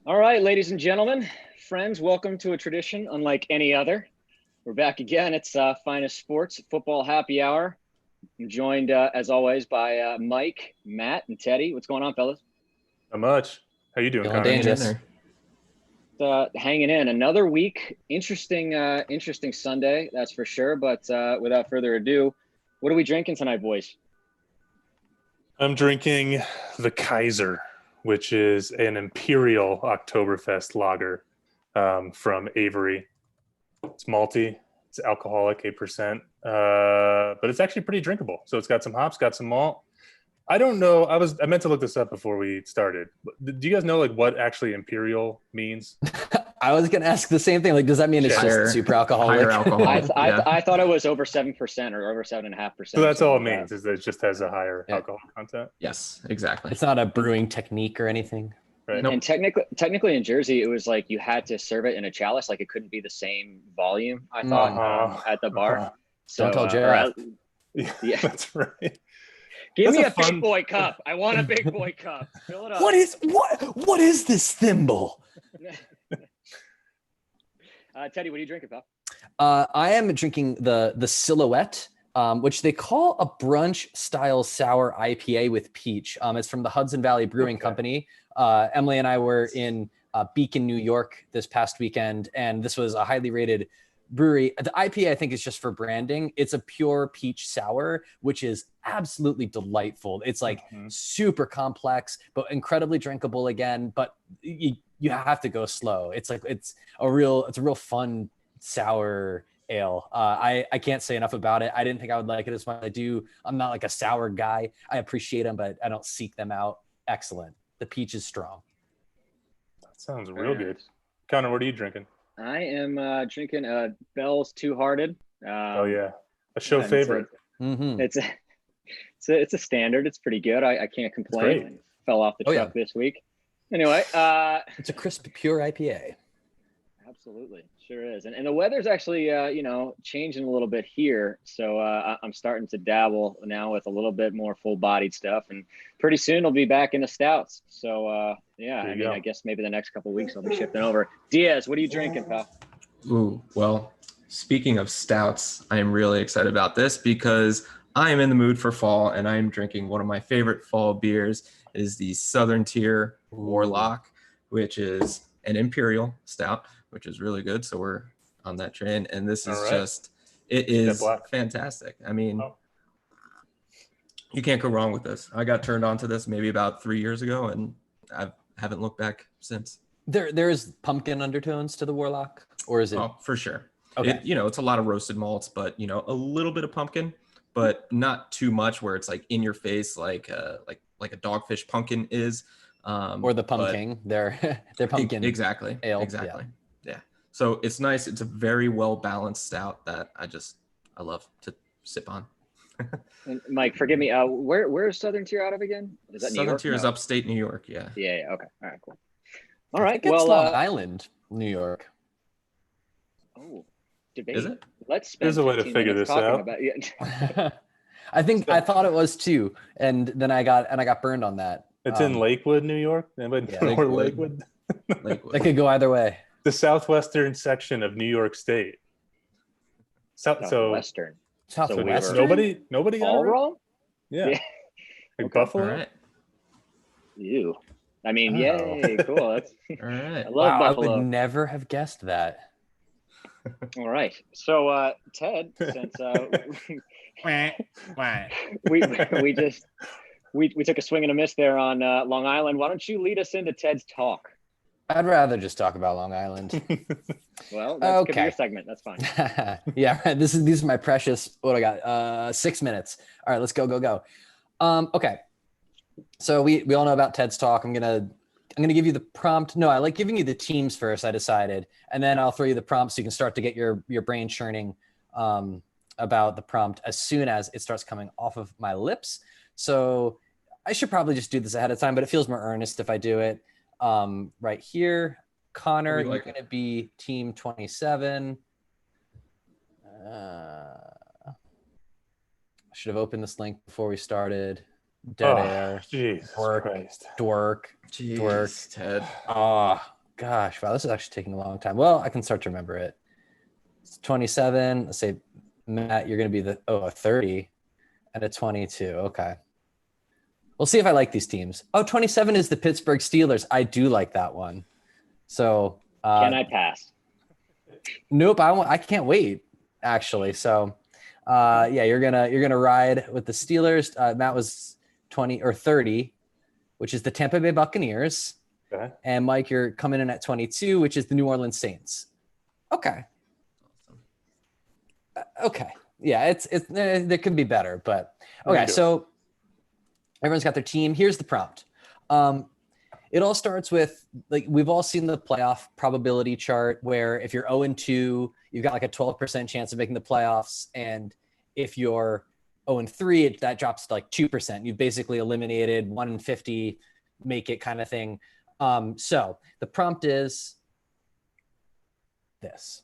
All right, ladies and gentlemen, friends, welcome to a tradition unlike any other. We're back again. It's Finest Sports Football Happy Hour. I'm joined, as always, by Mike, Matt, and Teddy. What's going on, fellas? Not much. How you doing, Feeling Connor? dangerous. Hanging in another week. Interesting Sunday, that's for sure. But without further ado, what are we drinking tonight, boys? I'm drinking the Kaiser, which is an Imperial Oktoberfest lager from Avery. It's malty. It's alcoholic, 8%, but it's actually pretty drinkable. So it's got some hops, got some malt. I don't know. I meant to look this up before we started. Do you guys know what actually Imperial means? I was going to ask the same thing. Does that mean it's just super alcoholic? Higher alcohol. I thought it was over 7% or over 7.5%. So that's all it means, is that it just has a higher alcohol content. Yes, exactly. It's not a brewing technique or anything. Right. And technically in Jersey, it was like you had to serve it in a chalice. Like it couldn't be the same volume, I thought, at the bar. So, Don't tell Jeff. Yeah, that's right. Give me a big boy cup. I want a big boy cup. Fill it up. What is this thimble? Teddy, what are you drinking, pal? I am drinking the Silhouette, which they call a brunch style sour IPA with peach. It's from the Hudson Valley Brewing Company. Emily and I were in Beacon, New York this past weekend, and this was a highly rated brewery. The IPA, I think, is just for branding. It's a pure peach sour, which is absolutely delightful. It's super complex, but incredibly drinkable again. But you have to go slow. It's a real fun sour ale. I can't say enough about it. I didn't think I would like it as much as I do. I'm not like a sour guy. I appreciate them, but I don't seek them out. Excellent. The peach is strong. That sounds real good. Connor, what are you drinking? I am drinking Bell's Two Hearted. Oh yeah, a show favorite. It's a standard. It's pretty good. I can't complain. Fell off the truck this week. Anyway, it's a crisp, pure IPA. Absolutely, sure is. And the weather's actually changing a little bit here. So I'm starting to dabble now with a little bit more full-bodied stuff, and pretty soon I'll be back into stouts. So I guess maybe the next couple of weeks I'll be shifting over. Diaz, what are you drinking, pal? Ooh, well, speaking of stouts, I am really excited about this because I am in the mood for fall, and I am drinking one of my favorite fall beers. It is the Southern Tier Warlock, which is an Imperial stout, which is really good. So we're on that train, and this is it is fantastic. I mean, you can't go wrong with this. I got turned on to this maybe about 3 years ago, and I haven't looked back since. There's pumpkin undertones to the Warlock, or is it? Oh, for sure. Okay. It's a lot of roasted malts, but a little bit of pumpkin, but not too much where it's like in your face, like a Dogfish pumpkin is. Or the pumpkin. They're pumpkin. Exactly. Ale. Exactly. Yeah. So it's nice. It's a very well balanced stout that I love to sip on. And Mike, forgive me. Where is Southern Tier out of again? Is that New York? Southern Tier is upstate New York. Yeah. Yeah. Okay. All right. Cool. All right. Well, Long Island, New York. Oh, debate. Is it? Let's spend There's a way to figure this out. I thought it was too, and then I got burned on that. It's in Lakewood, New York. Anybody know where Lakewood? It could go either way. The southwestern section of New York State. Southwestern. Southwestern. Nobody got All it? wrong? Yeah. Like Buffalo? All right. You. I mean, yay, cool. That's All right. I love Buffalo. I would never have guessed that. All right. So Ted, since we took a swing and a miss there on Long Island, why don't you lead us into Ted's talk? I'd rather just talk about Long Island. Well, that's could be your segment. That's fine. Yeah, right. These are my precious. What I got? 6 minutes. All right, let's go. Okay. So we all know about Ted's talk. I'm gonna give you the prompt. No, I like giving you the teams first. I decided, and then I'll throw you the prompt so you can start to get your brain churning about the prompt as soon as it starts coming off of my lips. So I should probably just do this ahead of time, but it feels more earnest if I do it. Right here, Connor, you're going to be team 27. I should have opened this link before we started. Dead air. Jesus Christ. Dwork. Jeez, Ted. gosh, wow, this is actually taking a long time. Well, I can start to remember it. It's 27. Let's say, Matt, you're going to be a 30 and a 22. Okay. We'll see if I like these teams. Oh, 27 is the Pittsburgh Steelers. I do like that one. So Can I pass? nope, I can't wait actually. So yeah, you're gonna ride with the Steelers. Matt was 20 or 30, which is the Tampa Bay Buccaneers. Okay. And Mike, you're coming in at 22, which is the New Orleans Saints. Okay. Okay. Yeah, it's there could be better, but okay. So everyone's got their team. Here's the prompt. It all starts with, like, we've all seen the playoff probability chart where if you're 0-2, you've got like a 12% chance of making the playoffs, and if you're 0-3, that drops to like 2%. You've basically eliminated 1 in 50, make it kind of thing. So the prompt is this.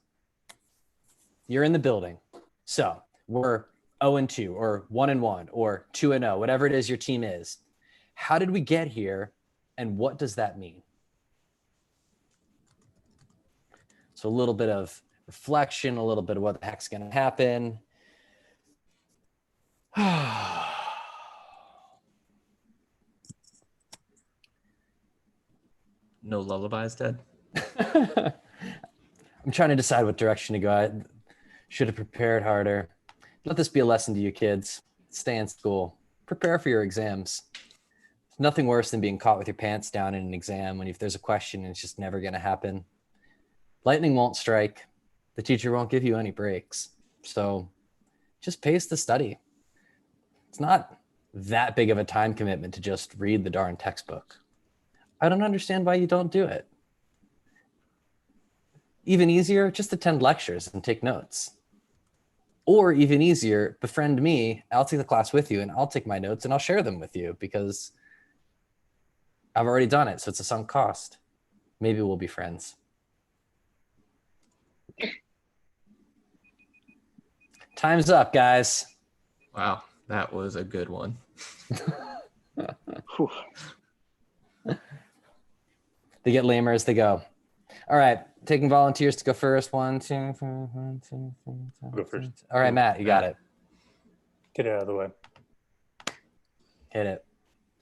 You're in the building. So we're 0-2 or 1-1 or 2-0, whatever it is your team is. How did we get here, and what does that mean? So a little bit of reflection, a little bit of what the heck's going to happen. No lullabies, Ted? I'm trying to decide what direction to go. I should have prepared harder. Let this be a lesson to you kids. Stay in school. Prepare for your exams. There's nothing worse than being caught with your pants down in an exam when if there's a question and it's just never going to happen. Lightning won't strike. The teacher won't give you any breaks. So just pace the study. It's not that big of a time commitment to just read the darn textbook. I don't understand why you don't do it. Even easier, just attend lectures and take notes. Or even easier, befriend me. I'll take the class with you and I'll take my notes and I'll share them with you because I've already done it. So it's a sunk cost. Maybe we'll be friends. Time's up, guys. Wow, that was a good one. They get lamer as they go. All right, taking volunteers to go first. 1, 2, 3, 1, 2, 3, 4, Go first. All right, Matt, you got it. Get it out of the way. Hit it.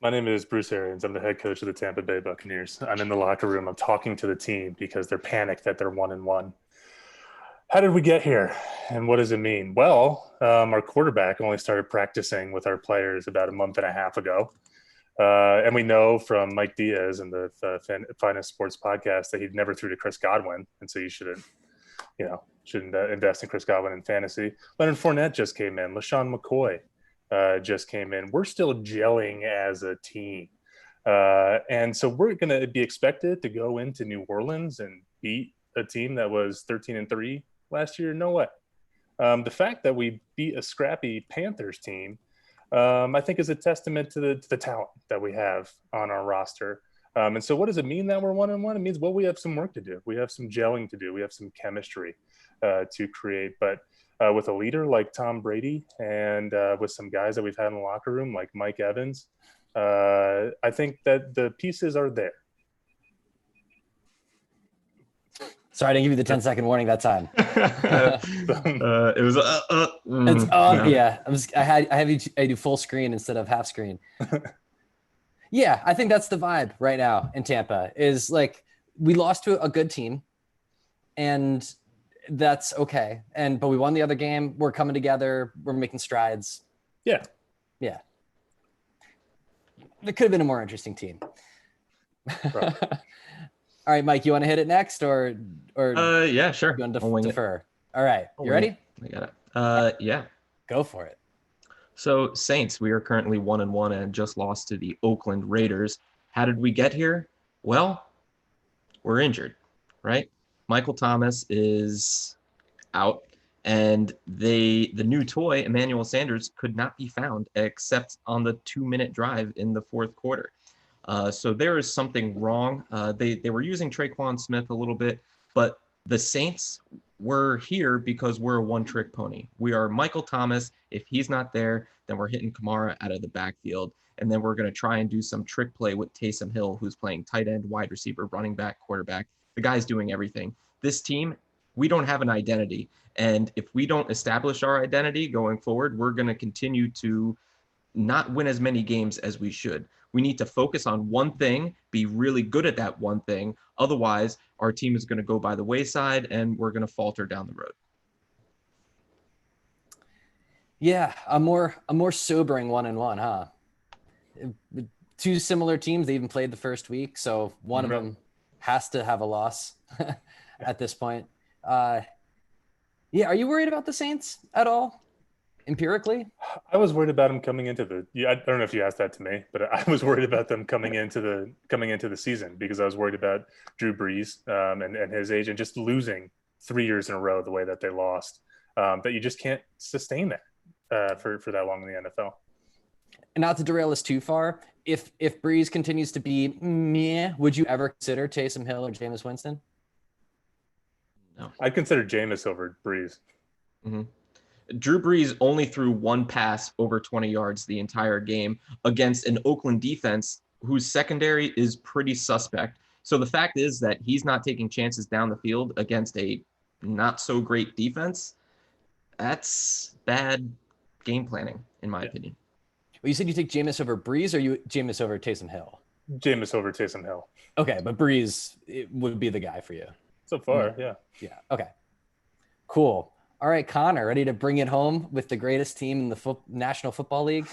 My name is Bruce Arians. I'm the head coach of the Tampa Bay Buccaneers. I'm in the locker room. I'm talking to the team because they're panicked that they're 1-1. How did we get here, and what does it mean? Well, our quarterback only started practicing with our players about a month and a half ago. And we know from Mike Diaz and the Finest Sports podcast that he never threw to Chris Godwin. And so you shouldn't invest in Chris Godwin in fantasy. Leonard Fournette just came in. LaShawn McCoy just came in. We're still gelling as a team. And so we're going to be expected to go into New Orleans and beat a team that was 13-3 last year. No way. The fact that we beat a scrappy Panthers team, I think is a testament to the talent that we have on our roster. And so what does it mean that we're 1-1? It means, well, we have some work to do. We have some gelling to do. We have some chemistry to create. But with a leader like Tom Brady and with some guys that we've had in the locker room like Mike Evans, I think that the pieces are there. Sorry, I didn't give you the 10-second warning that time. It was yeah. I do full screen instead of half screen. Yeah, I think that's the vibe right now in Tampa. Is like we lost to a good team, and that's okay. But we won the other game. We're coming together. We're making strides. Yeah. It could have been a more interesting team. Right. All right, Mike, you want to hit it next, or yeah, sure. you want I'll wing to it. defer? All right, you ready? I got it. Yeah. Go for it. So Saints, we are currently 1-1 and just lost to the Oakland Raiders. How did we get here? Well, we're injured, right? Michael Thomas is out, and the new toy, Emmanuel Sanders, could not be found except on the 2-minute drive in the fourth quarter. So there is something wrong. They were using Traquan Smith a little bit, but the Saints were here because we're a one-trick pony. We are Michael Thomas. If he's not there, then we're hitting Kamara out of the backfield. and then we're going to try and do some trick play with Taysom Hill, who's playing tight end, wide receiver, running back, quarterback. The guy's doing everything. This team, we don't have an identity. And if we don't establish our identity going forward, we're going to continue to not win as many games as we should. We need to focus on one thing, be really good at that one thing. Otherwise, our team is going to go by the wayside and we're going to falter down the road. Yeah, a more sobering 1-1, huh? Two similar teams. They even played the first week, so one of them has to have a loss at this point. Yeah, are you worried about the Saints at all? Empirically, I was worried about them coming into the. Yeah, I don't know if you asked that to me, but I was worried about them coming into the season because I was worried about Drew Brees and his age and just losing 3 years in a row the way that they lost. That you just can't sustain that for that long in the NFL. And not to derail us too far, if Brees continues to be meh, would you ever consider Taysom Hill or Jameis Winston? No, I'd consider Jameis over Brees. Mm-hmm. Drew Brees only threw one pass over 20 yards the entire game against an Oakland defense whose secondary is pretty suspect. So the fact is that he's not taking chances down the field against a not so great defense. That's bad game planning, in my opinion. Well, you said you take Jameis over Brees, or you Jameis over Taysom Hill? Jameis over Taysom Hill. Okay, but Brees would be the guy for you. So far, yeah. Yeah. Okay. Cool. All right, Connor, ready to bring it home with the greatest team in the National Football League?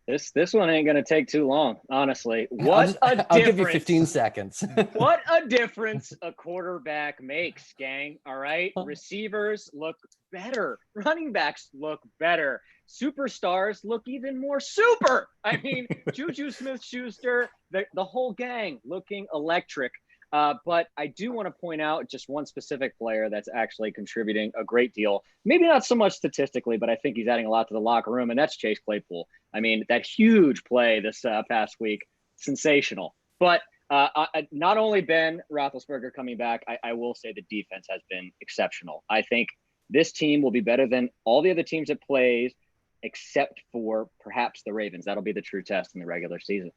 This one ain't gonna take too long, honestly. I'll give you 15 seconds. What a difference a quarterback makes, gang. All right, receivers look better, running backs look better, superstars look even more super. I mean, Juju Smith-Schuster, the whole gang looking electric. But I do want to point out just one specific player that's actually contributing a great deal. Maybe not so much statistically, but I think he's adding a lot to the locker room, and that's Chase Claypool. I mean, that huge play this past week, sensational. But not only Ben Roethlisberger coming back, I will say the defense has been exceptional. I think this team will be better than all the other teams it plays, except for perhaps the Ravens. That'll be the true test in the regular season.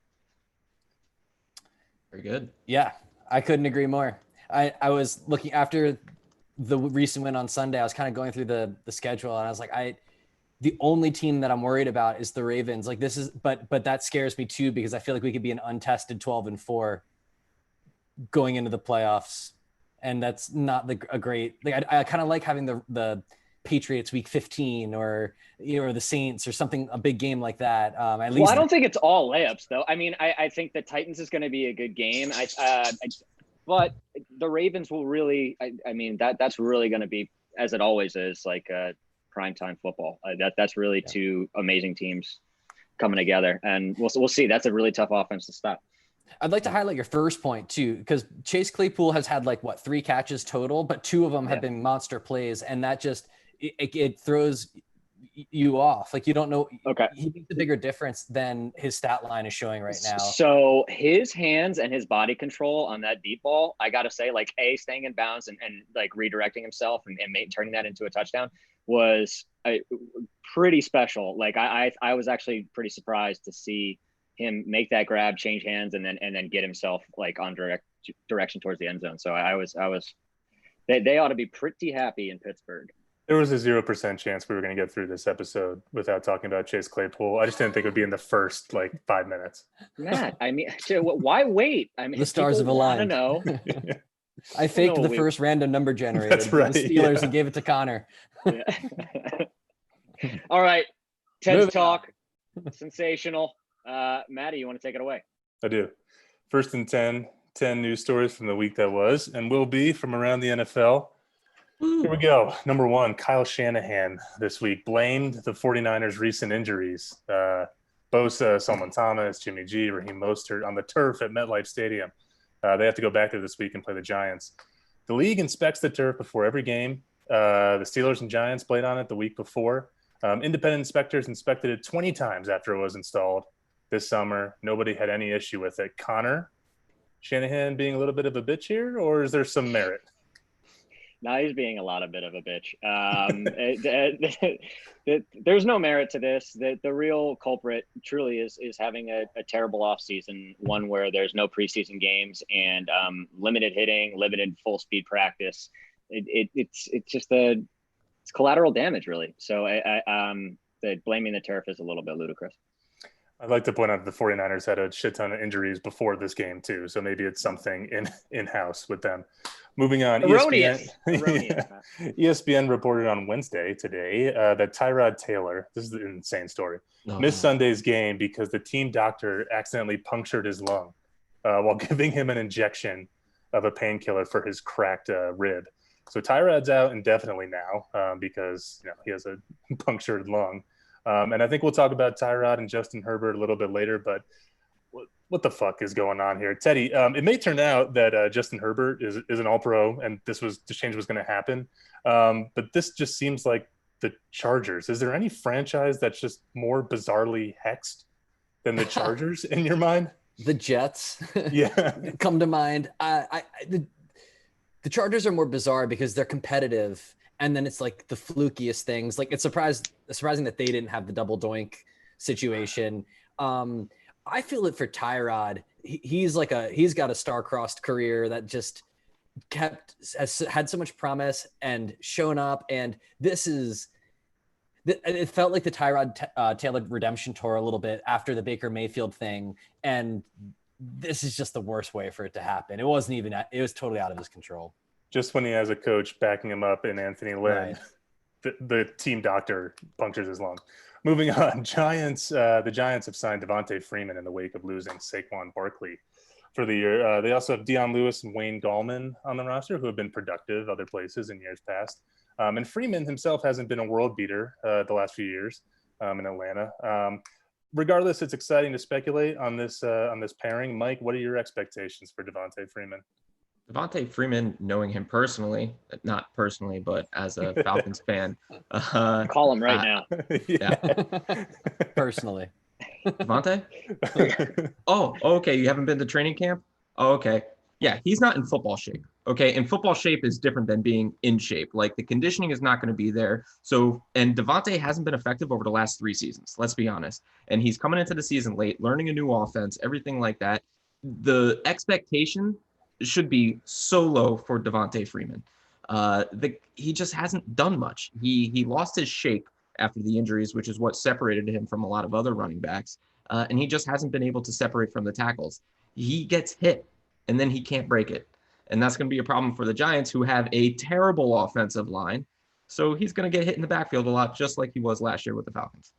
Very good. Yeah. I couldn't agree more. I was looking after the recent win on Sunday. I was kind of going through the schedule, and I was like, the only team that I'm worried about is the Ravens. Like this is, but that scares me too, because I feel like we could be an untested 12-4 going into the playoffs, and that's not a great. Like I kind of like having the Patriots week 15 or the Saints or something, a big game like that. At least I don't think it's all layups though. I mean, I think the Titans is going to be a good game. But the Ravens will really, I mean, that's really going to be, as it always is, like primetime football. That's really two amazing teams coming together, and we'll see. That's a really tough offense to stop. I'd like to highlight your first point too, because Chase Claypool has had 3 catches total, but 2 of them have been monster plays, and that just it throws you off. Like you don't know. Okay. He makes a bigger difference than his stat line is showing right now. So his hands and his body control on that deep ball, I got to say, staying in bounds and redirecting himself and turning that into a touchdown was pretty special. I was actually pretty surprised to see him make that grab, change hands, and then get himself on direction towards the end zone. So they ought to be pretty happy in Pittsburgh. There was a 0% chance we were going to get through this episode without talking about Chase Claypool. I just didn't think it would be in the first 5 minutes. Matt, I mean, why wait? I mean, the stars have aligned. I want to know. I faked the first random number generator. That's right, the Steelers and gave it to Connor. Yeah. All right, Ted's talk, sensational. Maddie, you want to take it away? I do. First and 10 news stories from the week that was and will be from around the NFL. Here we go. Number 1, Kyle Shanahan this week blamed the 49ers' recent injuries. Bosa, Solomon Thomas, Jimmy G, Raheem Mostert on the turf at MetLife Stadium. They have to go back there this week and play the Giants. The league inspects the turf before every game. The Steelers and Giants played on it the week before. Independent inspectors inspected it 20 times after it was installed this summer. Nobody had any issue with it. Connor, Shanahan being a little bit of a bitch here, or is there some merit? Now he's being a lot of bit of a bitch. There's no merit to this. The real culprit truly is having a terrible offseason, one where there's no preseason games and limited hitting, limited full speed practice. It's just it's collateral damage, really. So blaming the turf is a little bit ludicrous. I'd like to point out the 49ers had a shit ton of injuries before this game too, so maybe it's something in-house with them. Moving on, Erroneous. ESPN reported on Wednesday today that Tyrod Taylor, this is an insane story, missed Sunday's game because the team doctor accidentally punctured his lung while giving him an injection of a painkiller for his cracked rib. So Tyrod's out indefinitely now because he has a punctured lung. And I think we'll talk about Tyrod and Justin Herbert a little bit later, but what the fuck is going on here? Teddy, it may turn out that Justin Herbert is an all-pro and this change was going to happen. But this just seems like the Chargers. Is there any franchise that's just more bizarrely hexed than the Chargers in your mind? The Jets Yeah. come to mind. The Chargers are more bizarre because they're competitive. And then it's like the flukiest things. Like it's surprising that they didn't have the double doink situation. I feel it for Tyrod. He's got a star-crossed career that just has had so much promise and shown up. And it felt like the Tyrod Taylor redemption tour a little bit after the Baker Mayfield thing. And this is just the worst way for it to happen. It was totally out of his control. Just when he has a coach backing him up in Anthony Lynn, right. the team doctor punctures his lung. Moving on, the Giants have signed Devontae Freeman in the wake of losing Saquon Barkley for the year. They also have Dion Lewis and Wayne Gallman on the roster who have been productive other places in years past. And Freeman himself hasn't been a world beater the last few years in Atlanta. Regardless, it's exciting to speculate on this pairing. Mike, what are your expectations for Devontae Freeman? Devontae Freeman, knowing him personally, not personally, but as a Falcons fan. Call him right now. Yeah. Personally. Devontae? Oh, okay. You haven't been to training camp? Oh, okay. Yeah, he's not in football shape. Okay. And football shape is different than being in shape. Like the conditioning is not going to be there. So, and Devontae hasn't been effective over the last 3 seasons. Let's be honest. And he's coming into the season late, learning a new offense, everything like that. The expectation should be so low for Devontae Freeman. He just hasn't done much. He lost his shape after the injuries, which is what separated him from a lot of other running backs. And he just hasn't been able to separate from the tackles. He gets hit, and then he can't break it. And that's going to be a problem for the Giants, who have a terrible offensive line. So he's going to get hit in the backfield a lot, just like he was last year with the Falcons.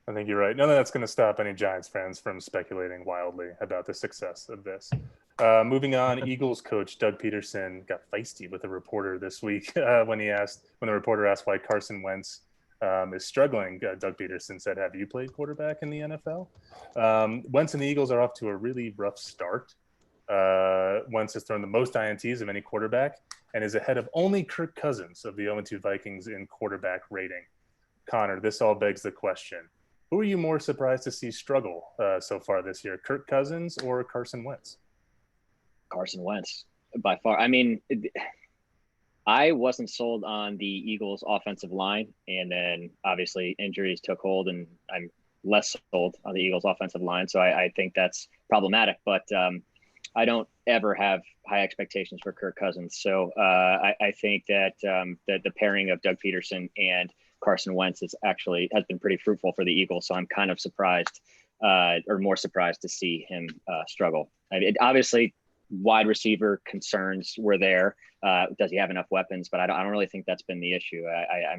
I think you're right. None of that's going to stop any Giants fans from speculating wildly about the success of this. Moving on, Eagles coach Doug Peterson got feisty with a reporter this week when the reporter asked why Carson Wentz is struggling. Doug Peterson said, "Have you played quarterback in the NFL?" Wentz and the Eagles are off to a really rough start. Wentz has thrown the most INTs of any quarterback and is ahead of only Kirk Cousins of the 0-2 Vikings in quarterback rating. Connor, this all begs the question. Who are you more surprised to see struggle so far this year, Kirk Cousins or Carson Wentz? Carson Wentz, by far. I mean, I wasn't sold on the Eagles' offensive line, and then obviously injuries took hold, and I'm less sold on the Eagles' offensive line. So I think that's problematic, but I don't ever have high expectations for Kirk Cousins. So I think that the pairing of Doug Peterson and Carson Wentz has been pretty fruitful for the Eagles. So I'm kind of surprised or more surprised to see him struggle. Obviously, wide receiver concerns were there. Does he have enough weapons? But I don't really think that's been the issue. I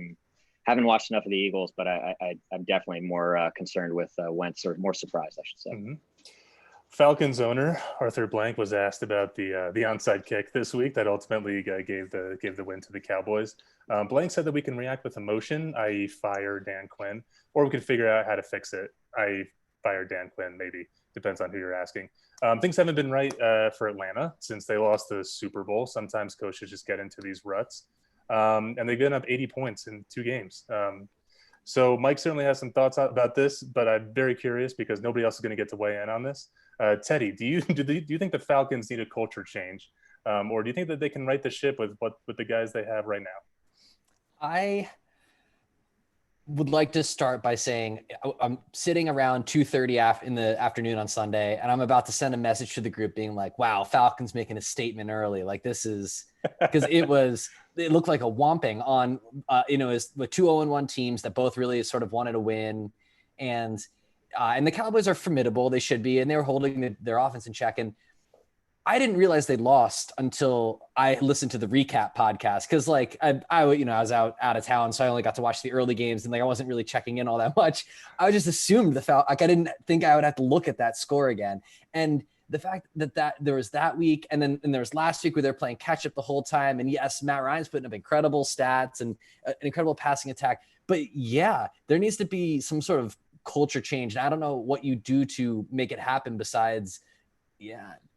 haven't watched enough of the Eagles, but I'm definitely more concerned with Wentz, or more surprised, I should say. Mm-hmm. Falcons owner Arthur Blank was asked about the onside kick this week that ultimately gave the win to the Cowboys. Blank said that we can react with emotion, i.e. fire Dan Quinn, or we can figure out how to fix it, i.e. fire Dan Quinn, maybe. Depends on who you're asking. Things haven't been right for Atlanta since they lost the Super Bowl. Sometimes coaches just get into these ruts. And they've given up 80 points in 2 games. So Mike certainly has some thoughts about this, but I'm very curious because nobody else is going to get to weigh in on this. Teddy, do you think the Falcons need a culture change Or do you think that they can right the ship with the guys they have right now? I would like to start by saying I'm sitting around 2:30 in the afternoon on Sunday, and I'm about to send a message to the group being like, wow, Falcons making a statement early. Like, this is because it looked like a whomping on, is with 2-0-1 teams that both really sort of wanted to win. And the Cowboys are formidable. They should be, and they were holding their offense in check. And I didn't realize they lost until I listened to the recap podcast. Cause like I was out of town. So I only got to watch the early games and like, I wasn't really checking in all that much. I just assumed I didn't think I would have to look at that score again. And the fact that there was that week and then there was last week where they're playing catch up the whole time. And yes, Matt Ryan's putting up incredible stats and an incredible passing attack, but yeah, there needs to be some sort of culture change. And I don't know what you do to make it happen besides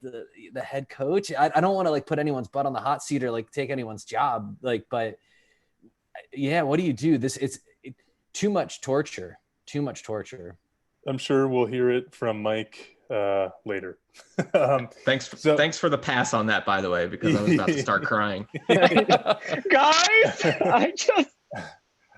the head coach. I don't want to like put anyone's butt on the hot seat or like take anyone's job, like, but yeah, what do you do? It's too much torture. I'm sure we'll hear it from Mike later. Thanks for the pass on that, by the way, because I was about to start crying. Guys,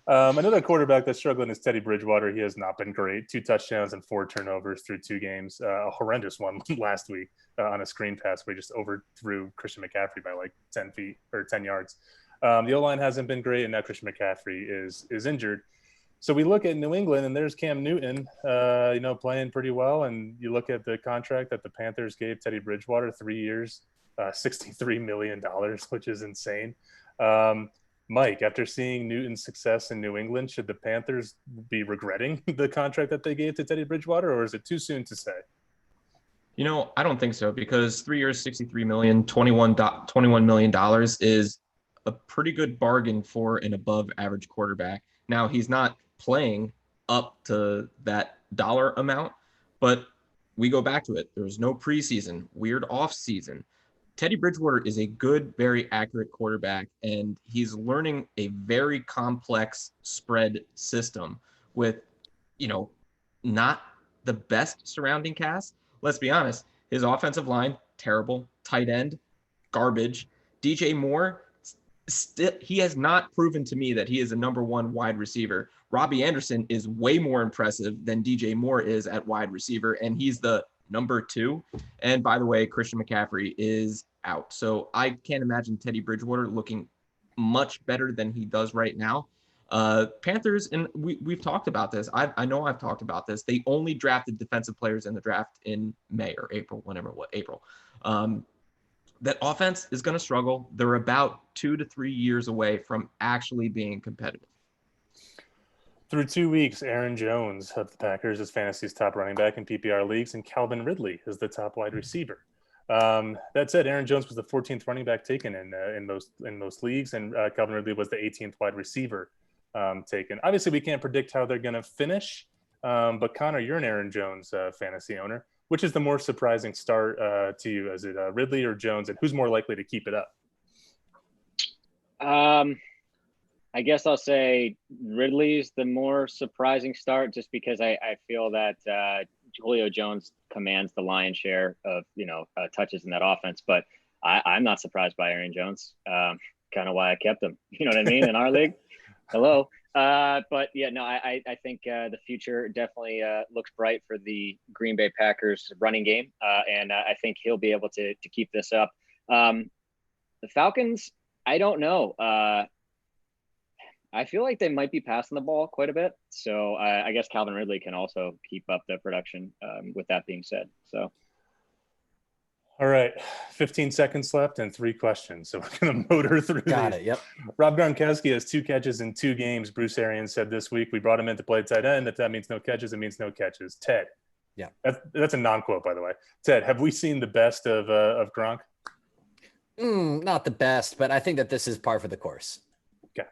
another quarterback that's struggling is Teddy Bridgewater. He has not been great. 2 touchdowns and 4 turnovers through 2 games. A horrendous one last week on a screen pass where he just overthrew Christian McCaffrey by like 10 feet or 10 yards. The O-line hasn't been great, and now Christian McCaffrey is injured. So we look at New England, and there's Cam Newton, playing pretty well. And you look at the contract that the Panthers gave Teddy Bridgewater, 3 years, $63 million, which is insane. Mike, after seeing Newton's success in New England, should the Panthers be regretting the contract that they gave to Teddy Bridgewater, or is it too soon to say? I don't think so, because 3 years, $63 million, $21 million is a pretty good bargain for an above average quarterback. Now, he's not playing up to that dollar amount, but we go back to it. There's no preseason, weird off season. Teddy Bridgewater is a good, very accurate quarterback, and he's learning a very complex spread system with, not the best surrounding cast. Let's be honest. His offensive line, terrible. Tight end, garbage. DJ Moore, he has not proven to me that he is a number 1 wide receiver. Robbie Anderson is way more impressive than DJ Moore is at wide receiver, and he's the number 2. And by the way, Christian McCaffrey is out. So I can't imagine Teddy Bridgewater looking much better than he does right now. Panthers, and we've talked about this. I know I've talked about this. They only drafted defensive players in the draft in May or April, April. That offense is going to struggle. They're about 2 to 3 years away from actually being competitive. Through 2 weeks, Aaron Jones of the Packers is fantasy's top running back in PPR leagues, and Calvin Ridley is the top wide receiver. That said, Aaron Jones was the 14th running back taken in most leagues, and Calvin Ridley was the 18th wide receiver taken. Obviously, we can't predict how they're going to finish, but Connor, you're an Aaron Jones fantasy owner. Which is the more surprising start to you? Is it Ridley or Jones, and who's more likely to keep it up? I guess I'll say Ridley's the more surprising start, just because I feel that Julio Jones commands the lion's share of touches in that offense. But I'm not surprised by Aaron Jones. Kind of why I kept him. You know what I mean? In our league. Hello. But yeah, no, I think the future definitely looks bright for the Green Bay Packers running game. And I think he'll be able to keep this up. The Falcons, I don't know. I feel like they might be passing the ball quite a bit. So I guess Calvin Ridley can also keep up the production with that being said. So. All right, 15 seconds left and 3 questions. So we're going to motor through Got these. it, yep. Rob Gronkowski has 2 catches in 2 games. Bruce Arians said this week, we brought him in to play tight end. If that means no catches, it means no catches. Ted. Yeah. That's a non-quote, by the way. Ted, have we seen the best of Gronk? Not the best, but I think that this is par for the course. Okay.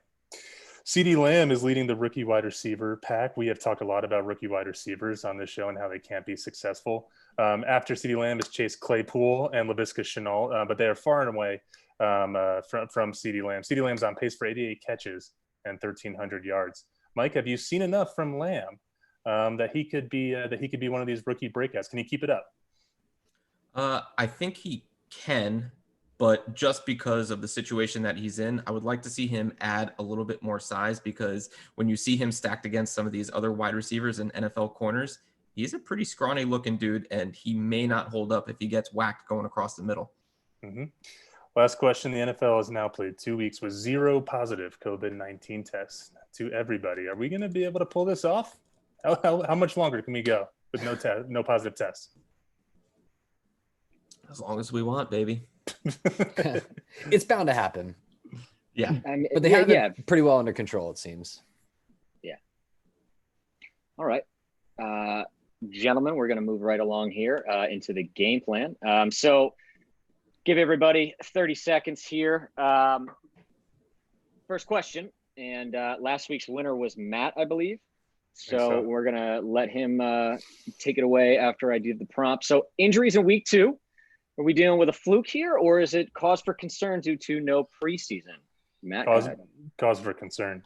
CeeDee Lamb is leading the rookie wide receiver pack. We have talked a lot about rookie wide receivers on this show and how they can't be successful. After CeeDee Lamb is Chase Claypool and Laviska Shenault, but they are far and away from CeeDee Lamb. CeeDee Lamb's on pace for 88 catches and 1,300 yards. Mike, have you seen enough from Lamb that he could be one of these rookie breakouts? Can he keep it up? I think he can, but just because of the situation that he's in, I would like to see him add a little bit more size, because when you see him stacked against some of these other wide receivers and NFL corners, he's a pretty scrawny looking dude, and he may not hold up if he gets whacked going across the middle. Mm-hmm. Last question. The NFL has now played 2 weeks with 0 positive COVID-19 tests to everybody. Are we going to be able to pull this off? How much longer can we go with no positive tests? As long as we want, baby. It's bound to happen. Yeah. I mean, But they have it pretty well under control, it seems. Yeah. All right. Gentlemen, we're going to move right along here into the game plan. So give everybody 30 seconds here. First question. And last week's winner was Matt, I believe. So we're going to let him take it away after I do the prompt. So injuries in week 2. Are we dealing with a fluke here, or is it cause for concern due to no preseason? Matt, cause for concern,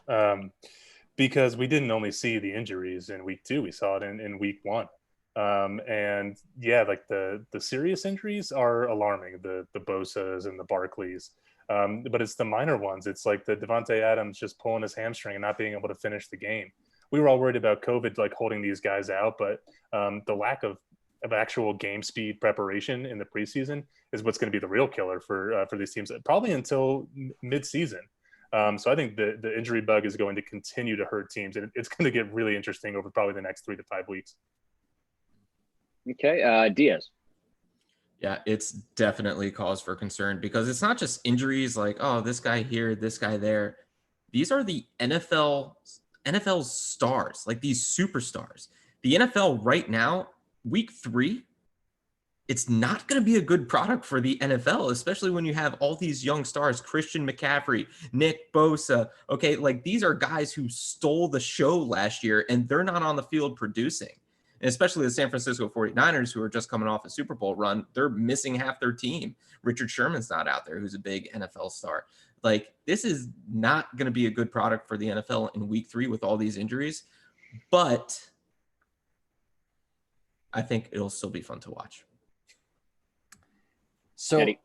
because we didn't only see the injuries in week 2; we saw it in week 1. And yeah, like the serious injuries are alarming. The Bosas and the Barkleys, but it's the minor ones. It's like the Devontae Adams just pulling his hamstring and not being able to finish the game. We were all worried about COVID like holding these guys out, but the lack of actual game speed preparation in the preseason is what's going to be the real killer for these teams, probably until mid-season. So I think the injury bug is going to continue to hurt teams, and it's going to get really interesting over probably the next 3 to 5 weeks. Okay, Diaz. Yeah, it's definitely cause for concern, because it's not just injuries like, oh, this guy here, this guy there. These are the NFL's stars, like these superstars. The NFL right now, week 3, it's not going to be a good product for the NFL, especially when you have all these young stars, Christian McCaffrey, Nick Bosa. Okay, like these are guys who stole the show last year, and they're not on the field producing. And especially the San Francisco 49ers, who are just coming off a Super Bowl run, they're missing half their team. Richard Sherman's not out there, who's a big NFL star. Like, this is not going to be a good product for the NFL in week 3 with all these injuries, but I think it'll still be fun to watch. So Eddie.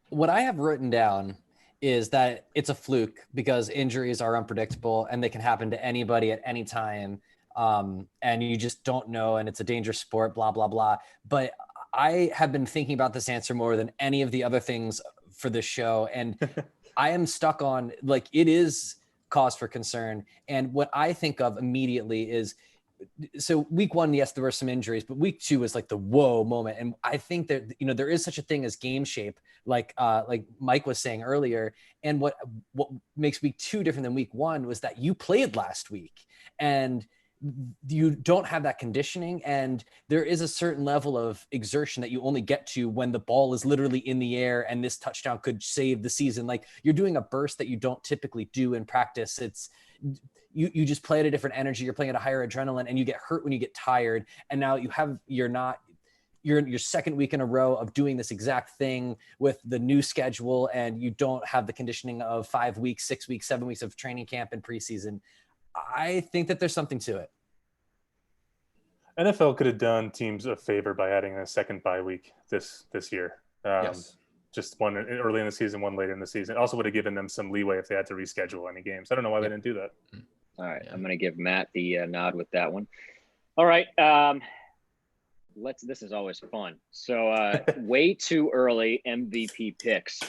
What I have written down is that it's a fluke because injuries are unpredictable and they can happen to anybody at any time. And you just don't know, and it's a dangerous sport, blah, blah, blah. But I have been thinking about this answer more than any of the other things for this show. And I am stuck on, like, it is cause for concern. And what I think of immediately is, so week 1, yes, there were some injuries, but week 2 was like the whoa moment. And I think that, there is such a thing as game shape, like Mike was saying earlier. And what makes week 2 different than week 1 was that you played last week and you don't have that conditioning, and there is a certain level of exertion that you only get to when the ball is literally in the air and this touchdown could save the season. Like, you're doing a burst that you don't typically do in practice. It's you just play at a different energy. You're playing at a higher adrenaline, and you get hurt when you get tired. And now you're in your second week in a row of doing this exact thing with the new schedule, and you don't have the conditioning of 5 weeks, 6 weeks, 7 weeks of training camp and preseason. I think that there's something to it. NFL could have done teams a favor by adding a second bye week this year. Yes. Just one early in the season, one later in the season. Also would have given them some leeway if they had to reschedule any games. I don't know why they didn't do that. All right, I'm going to give Matt the nod with that one. All right, this is always fun. So way too early MVP picks.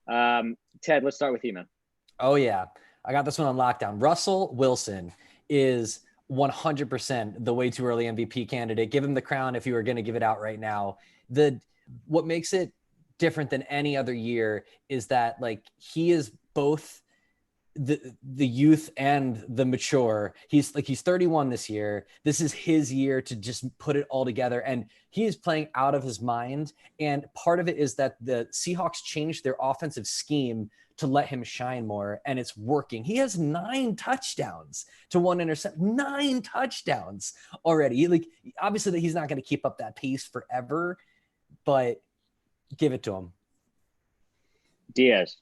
Ted, let's start with you, man. Oh yeah, I got this one on lockdown. Russell Wilson is 100% the way too early MVP candidate. Give him the crown if you were going to give it out right now. What makes it different than any other year is that, like, he is both the youth and the mature. He's 31 this year. This is his year to just put it all together, and he is playing out of his mind. And part of it is that the Seahawks changed their offensive scheme to let him shine more, and it's working. He has 9 touchdowns to 1 interception, 9 touchdowns already. Like, obviously that he's not going to keep up that pace forever, but give it to him. Diaz.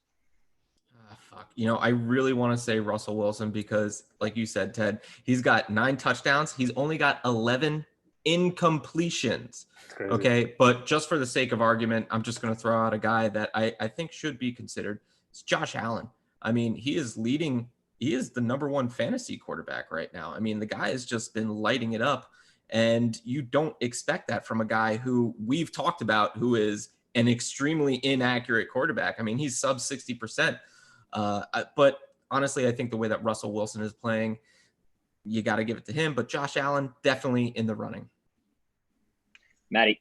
Fuck. I really want to say Russell Wilson because, like you said, Ted, he's got 9 touchdowns. He's only got 11 incompletions. Crazy. Okay, but just for the sake of argument, I'm just going to throw out a guy that I think should be considered. It's Josh Allen. I mean, he is the number one fantasy quarterback right now. I mean, the guy has just been lighting it up, and you don't expect that from a guy who we've talked about, who is an extremely inaccurate quarterback. I mean, he's sub 60%. But honestly, I think the way that Russell Wilson is playing, you got to give it to him. But Josh Allen, definitely in the running. Maddie.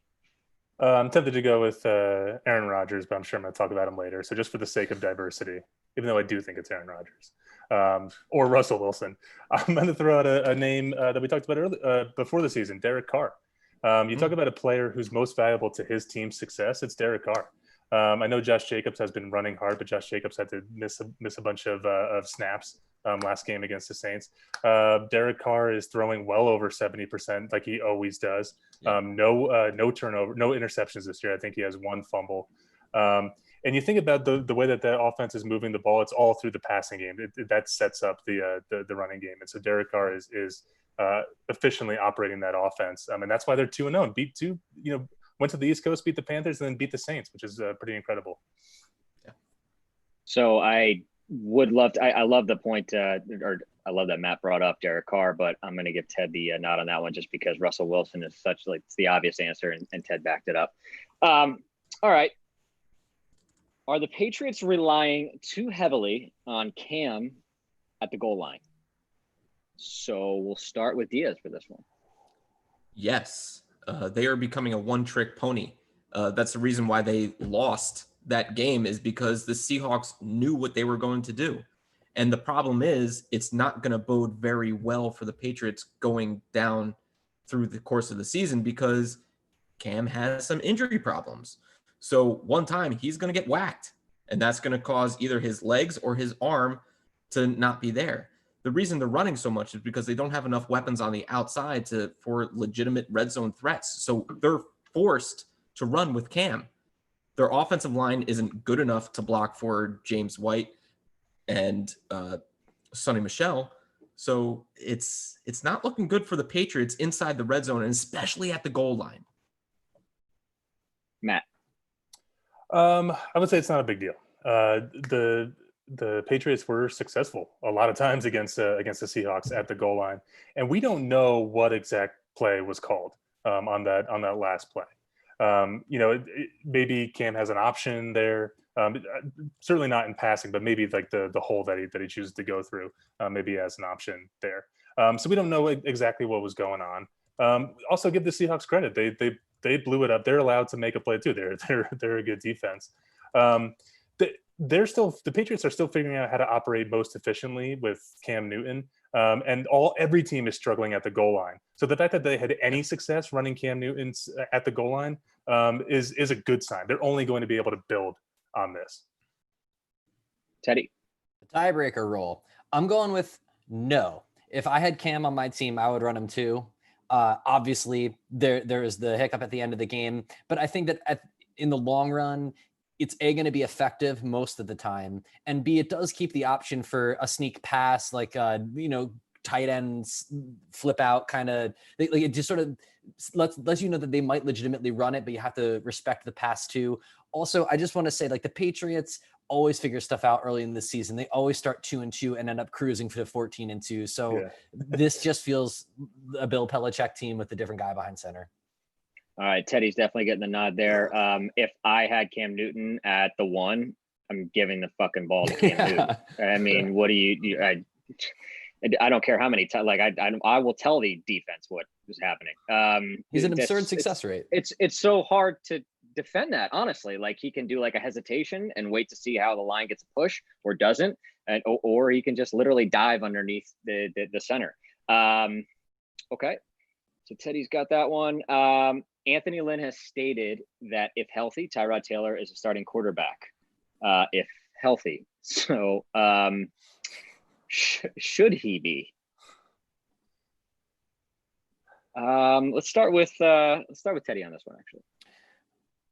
I'm tempted to go with Aaron Rodgers, but I'm sure I'm going to talk about him later. So just for the sake of diversity, even though I do think it's Aaron Rodgers or Russell Wilson, I'm going to throw out a name that we talked about earlier before the season, Derek Carr. You talk about a player who's most valuable to his team's success. It's Derek Carr. I know Josh Jacobs has been running hard, but Josh Jacobs had to miss a bunch of snaps last game against the Saints. Derek Carr is throwing well over 70%, like he always does. No turnover, no interceptions this year. I think he has one fumble. And you think about the way that offense is moving the ball; it's all through the passing game. That sets up the running game, and so Derek Carr is efficiently operating that offense. And that's why they're 2-0. Beat two, went to the East Coast, beat the Panthers, and then beat the Saints, which is pretty incredible. Yeah. So I would love to. I love the point, or I love that Matt brought up Derek Carr, but I'm going to give Ted the nod on that one just because Russell Wilson is such it's the obvious answer, and Ted backed it up. All right. Are the Patriots relying too heavily on Cam at the goal line? So we'll start with Diaz for this one. Yes. They are becoming a one-trick pony. That's the reason why they lost that game, is because the Seahawks knew what they were going to do. And the problem is, it's not going to bode very well for the Patriots going down through the course of the season, because Cam has some injury problems. So one time he's going to get whacked, and that's going to cause either his legs or his arm to not be there. The reason they're running so much is because they don't have enough weapons on the outside for legitimate red zone threats. So they're forced to run with Cam. Their offensive line isn't good enough to block for James White and Sonny Michel. So it's not looking good for the Patriots inside the red zone, and especially at the goal line. Matt. I would say it's not a big deal. The Patriots were successful a lot of times against the Seahawks at the goal line, and we don't know what exact play was called on that last play. Maybe Cam has an option there. Certainly not in passing, but maybe like the hole that he chooses to go through. Maybe he has an option there. So we don't know exactly what was going on. Also, give the Seahawks credit. They blew it up. They're allowed to make a play too. They're a good defense. The Patriots are still figuring out how to operate most efficiently with Cam Newton. And every team is struggling at the goal line. So the fact that they had any success running Cam Newton at the goal line is a good sign. They're only going to be able to build on this. Teddy. The tiebreaker role. I'm going with no. If I had Cam on my team, I would run him too. Obviously, there is the hiccup at the end of the game, but I think that in the long run, it's A, going to be effective most of the time, and B, it does keep the option for a sneak pass, like tight ends flip out kind of. It just sort of lets you know that they might legitimately run it, but you have to respect the pass too. Also, I just want to say, the Patriots always figure stuff out early in the season. They always start 2-2 and end up cruising for the 14-2. So yeah. This just feels a Bill Belichick team with a different guy behind center. All right, Teddy's definitely getting the nod there. If I had Cam Newton at the 1, I'm giving the fucking ball to Cam Newton. I mean, what do you I don't care how many times. I will tell the defense what is happening. He's an absurd success rate. It's so hard to defend that, honestly. He can do a hesitation and wait to see how the line gets a push or doesn't, or he can just literally dive underneath the center. Okay, so Teddy's got that one. Anthony Lynn has stated that if healthy, Tyrod Taylor is a starting quarterback. If healthy, so should he be? Let's start with Teddy on this one, actually.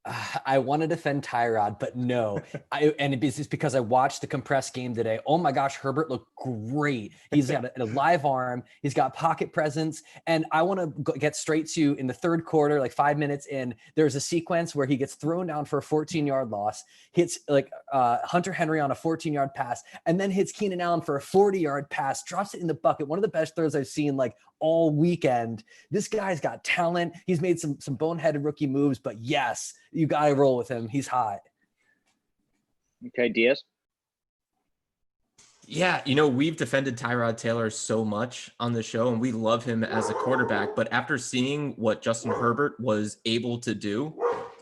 I want to defend Tyrod, but no. And it's just because I watched the compressed game today. Oh my gosh, Herbert looked great. He's got a live arm. He's got pocket presence. And I want to get straight to in the third quarter, like 5 minutes in, there's a sequence where he gets thrown down for a 14-yard loss, hits like Hunter Henry on a 14-yard pass, and then hits Keenan Allen for a 40-yard pass, drops it in the bucket. One of the best throws I've seen like all weekend. This guy's got talent. He's made some boneheaded rookie moves, but yes, you got to roll with him. He's hot. Okay, Diaz. Yeah, we've defended Tyrod Taylor so much on the show, and we love him as a quarterback. But after seeing what Justin Herbert was able to do,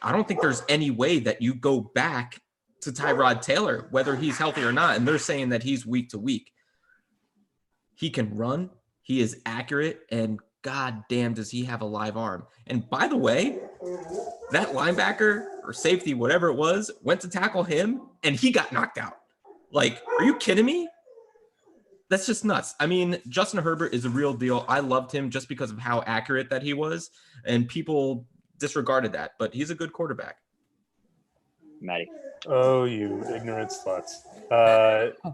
I don't think there's any way that you go back to Tyrod Taylor, whether he's healthy or not. And they're saying that he's week to week. He can run. He is accurate, and god damn does he have a live arm. And by the way, that linebacker or safety, whatever it was, went to tackle him, and he got knocked out. Like, are you kidding me? That's just nuts. I mean, Justin Herbert is a real deal. I loved him just because of how accurate that he was, and people disregarded that, but he's a good quarterback. Maddie. Oh, you ignorant sluts.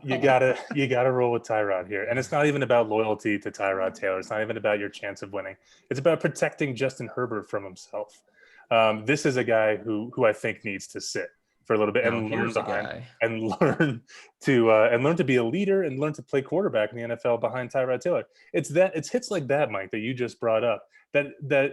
You gotta roll with Tyrod here. And it's not even about loyalty to Tyrod Taylor. It's not even about your chance of winning. It's about protecting Justin Herbert from himself. This is a guy who I think needs to sit for a little bit and learn to be a leader and learn to play quarterback in the NFL behind Tyrod Taylor. It's hits like that, Mike, that you just brought up. They're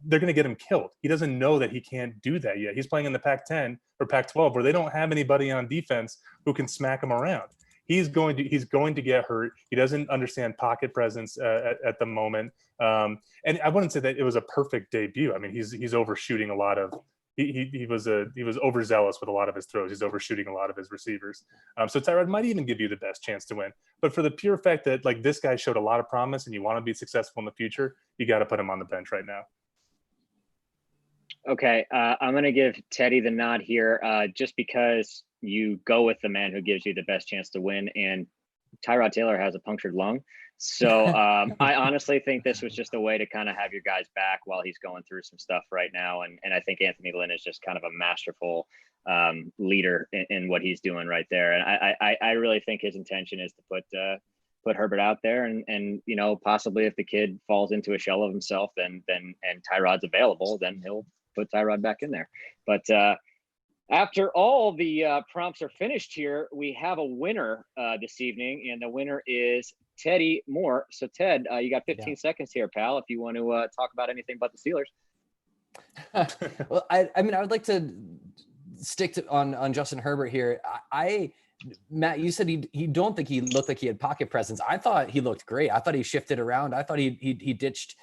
going to get him killed. He doesn't know that he can't do that yet. He's playing in the Pac-10 or Pac-12 where they don't have anybody on defense who can smack him around. He's going to get hurt. He doesn't understand pocket presence at the moment. And I wouldn't say that it was a perfect debut. I mean, he's overshooting a lot of. He was overzealous with a lot of his throws. He's overshooting a lot of his receivers. So Tyrod might even give you the best chance to win. But for the pure fact that like this guy showed a lot of promise and you want to be successful in the future, you got to put him on the bench right now. Okay, I'm going to give Teddy the nod here just because you go with the man who gives you the best chance to win. And Tyrod Taylor has a punctured lung. So I honestly think this was just a way to kind of have your guys back while he's going through some stuff right now. And I think Anthony Lynn is just kind of a masterful leader in what he's doing right there. And I really think his intention is to put Herbert out there and possibly if the kid falls into a shell of himself, then Tyrod's available, then he'll put Tyrod back in there. But after all the prompts are finished here, we have a winner this evening, and the winner is Teddy Moore. So Ted, you got 15 seconds here, pal, if you want to talk about anything but the Steelers. Well, I mean, I would like to stick on Justin Herbert here. Matt, you said he don't think he looked like he had pocket presence. I thought he looked great. I thought he shifted around. I thought he ditched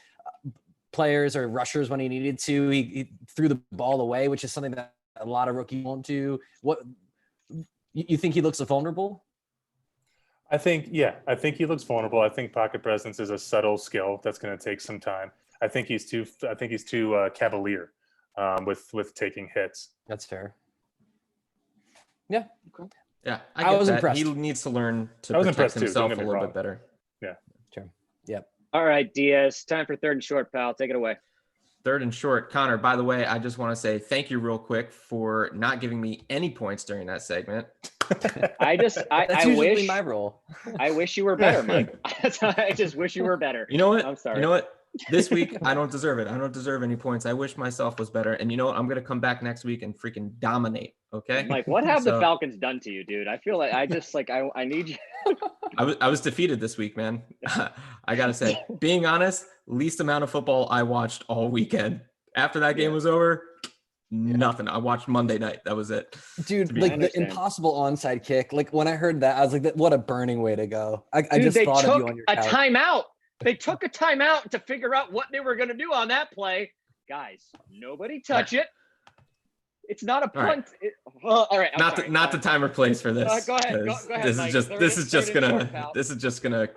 players or rushers when he needed to. He threw the ball away, which is something that a lot of rookies won't do. What you think he looks vulnerable? I think he looks vulnerable. I think pocket presence is a subtle skill that's going to take some time. I think he's too cavalier with taking hits. That's fair. Yeah. Okay. Yeah, I was impressed. He needs to learn to protect himself a little bit better. Yeah. Sure. Yep. All right, Diaz. Time for third and short, pal. Take it away. Third and short. Connor, by the way, I just want to say thank you real quick for not giving me any points during that segment. That's usually my role. I wish you were better, Mike. I just wish you were better. You know what? I'm sorry. You know what? This week, I don't deserve it. I don't deserve any points. I wish myself was better. And you know what? I'm going to come back next week and freaking dominate. Okay. Like, what have the Falcons done to you, dude? I feel like I need you. I was defeated this week, man. I got to say, being honest, least amount of football I watched all weekend. After that game was over, nothing. I watched Monday night. That was it. Dude, like the impossible onside kick. Like when I heard that, I was like, what a burning way to go. I just thought of you on your couch. A timeout. They took a timeout to figure out what they were going to do on that play. Guys, nobody touch it. It's not a punt. All right. Not the time or place for this. Go ahead. Go ahead. This is just gonna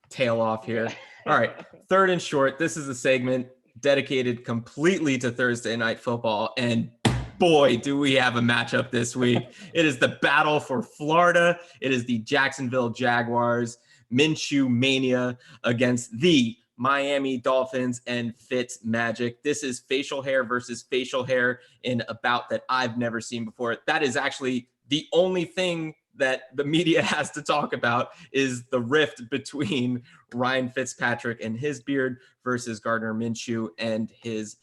tail off here. All right. Third and short. This is a segment dedicated completely to Thursday Night Football, and boy, do we have a matchup this week. It is the battle for Florida. It is the Jacksonville Jaguars Minshew mania against the Miami Dolphins and Fitz Magic. This is facial hair versus facial hair in a bout that I've never seen before. That is actually the only thing that the media has to talk about, is the rift between Ryan Fitzpatrick and his beard versus Gardner Minshew and his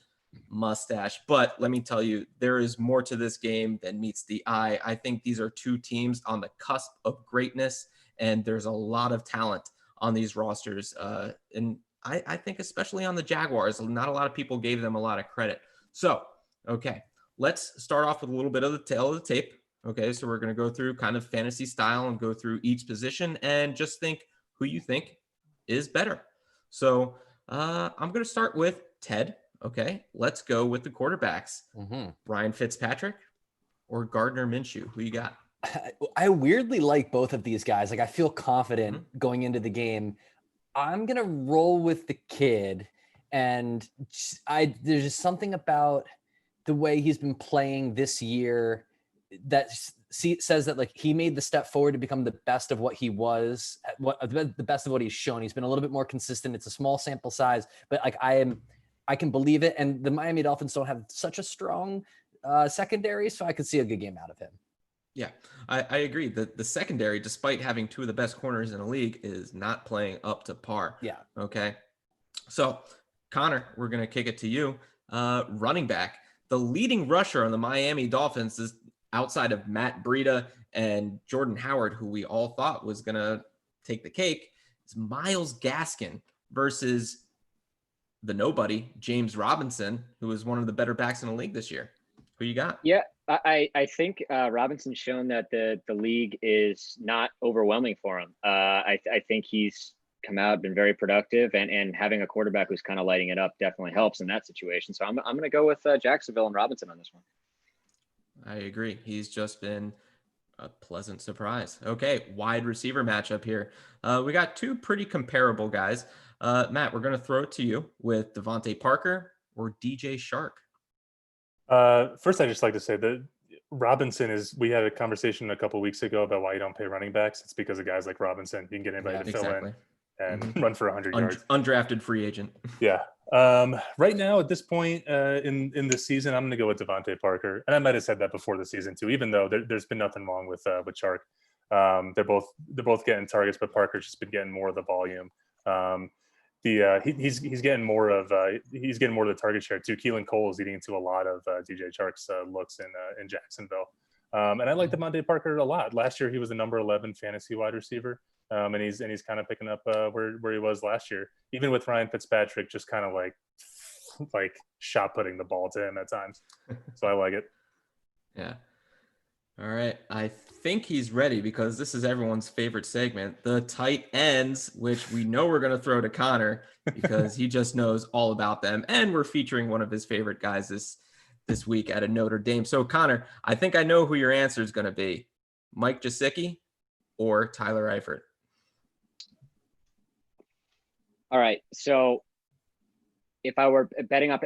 mustache. But let me tell you, there is more to this game than meets the eye. I think these are two teams on the cusp of greatness, and there's a lot of talent on these rosters. And I think especially on the Jaguars, not a lot of people gave them a lot of credit. So, okay, let's start off with a little bit of the tail of the tape. Okay, so we're going to go through kind of fantasy style and go through each position and just think who you think is better. So I'm going to start with Ted. Okay, let's go with the quarterbacks. Ryan Fitzpatrick or Gardner Minshew? Who you got? I weirdly like both of these guys. Like, I feel confident going into the game. I'm going to roll with the kid. And there's just something about the way he's been playing this year that says that, like, he made the step forward to become the best of what he was, the best of what he's shown. He's been a little bit more consistent. It's a small sample size, but like I can believe it. And the Miami Dolphins don't have such a strong secondary, so I could see a good game out of him. Yeah, I agree. The secondary, despite having two of the best corners in the league, is not playing up to par. Yeah. Okay. So, Connor, we're going to kick it to you. Running back. The leading rusher on the Miami Dolphins is, outside of Matt Breida and Jordan Howard, who we all thought was going to take the cake, is Myles Gaskin versus the nobody, James Robinson, who is one of the better backs in the league this year. Who you got? Yeah, I think Robinson's shown that the league is not overwhelming for him. I think he's come out, been very productive, and having a quarterback who's kind of lighting it up definitely helps in that situation. So I'm going to go with Jacksonville and Robinson on this one. I agree. He's just been a pleasant surprise. Okay, wide receiver matchup here. We got two pretty comparable guys. Matt, we're going to throw it to you with Devontae Parker or DJ Shark. First, I'd just like to say that Robinson we had a conversation a couple of weeks ago about why you don't pay running backs. It's because of guys like Robinson. You can get anybody to fill in and run for 100 yards. Undrafted free agent. Yeah. Right now, at this point in the season, I'm going to go with Devontae Parker. And I might have said that before the season too, even though there's been nothing wrong with Shark. They're both getting targets, but Parker's just been getting more of the volume. He's getting more of the target share too. Keelan Cole is eating into a lot of DJ Shark's looks in Jacksonville. And I like Devontae Parker a lot. Last year he was the number 11 fantasy wide receiver. And he's kind of picking up where he was last year, even with Ryan Fitzpatrick just kind of like shot putting the ball to him at times. So I like it. Yeah. All right. I think he's ready because this is everyone's favorite segment, the tight ends, which we know we're going to throw to Connor because he just knows all about them. And we're featuring one of his favorite guys this week at a Notre Dame. So Connor, I think I know who your answer is going to be. Mike Gesicki or Tyler Eifert. All right. So if I were betting up,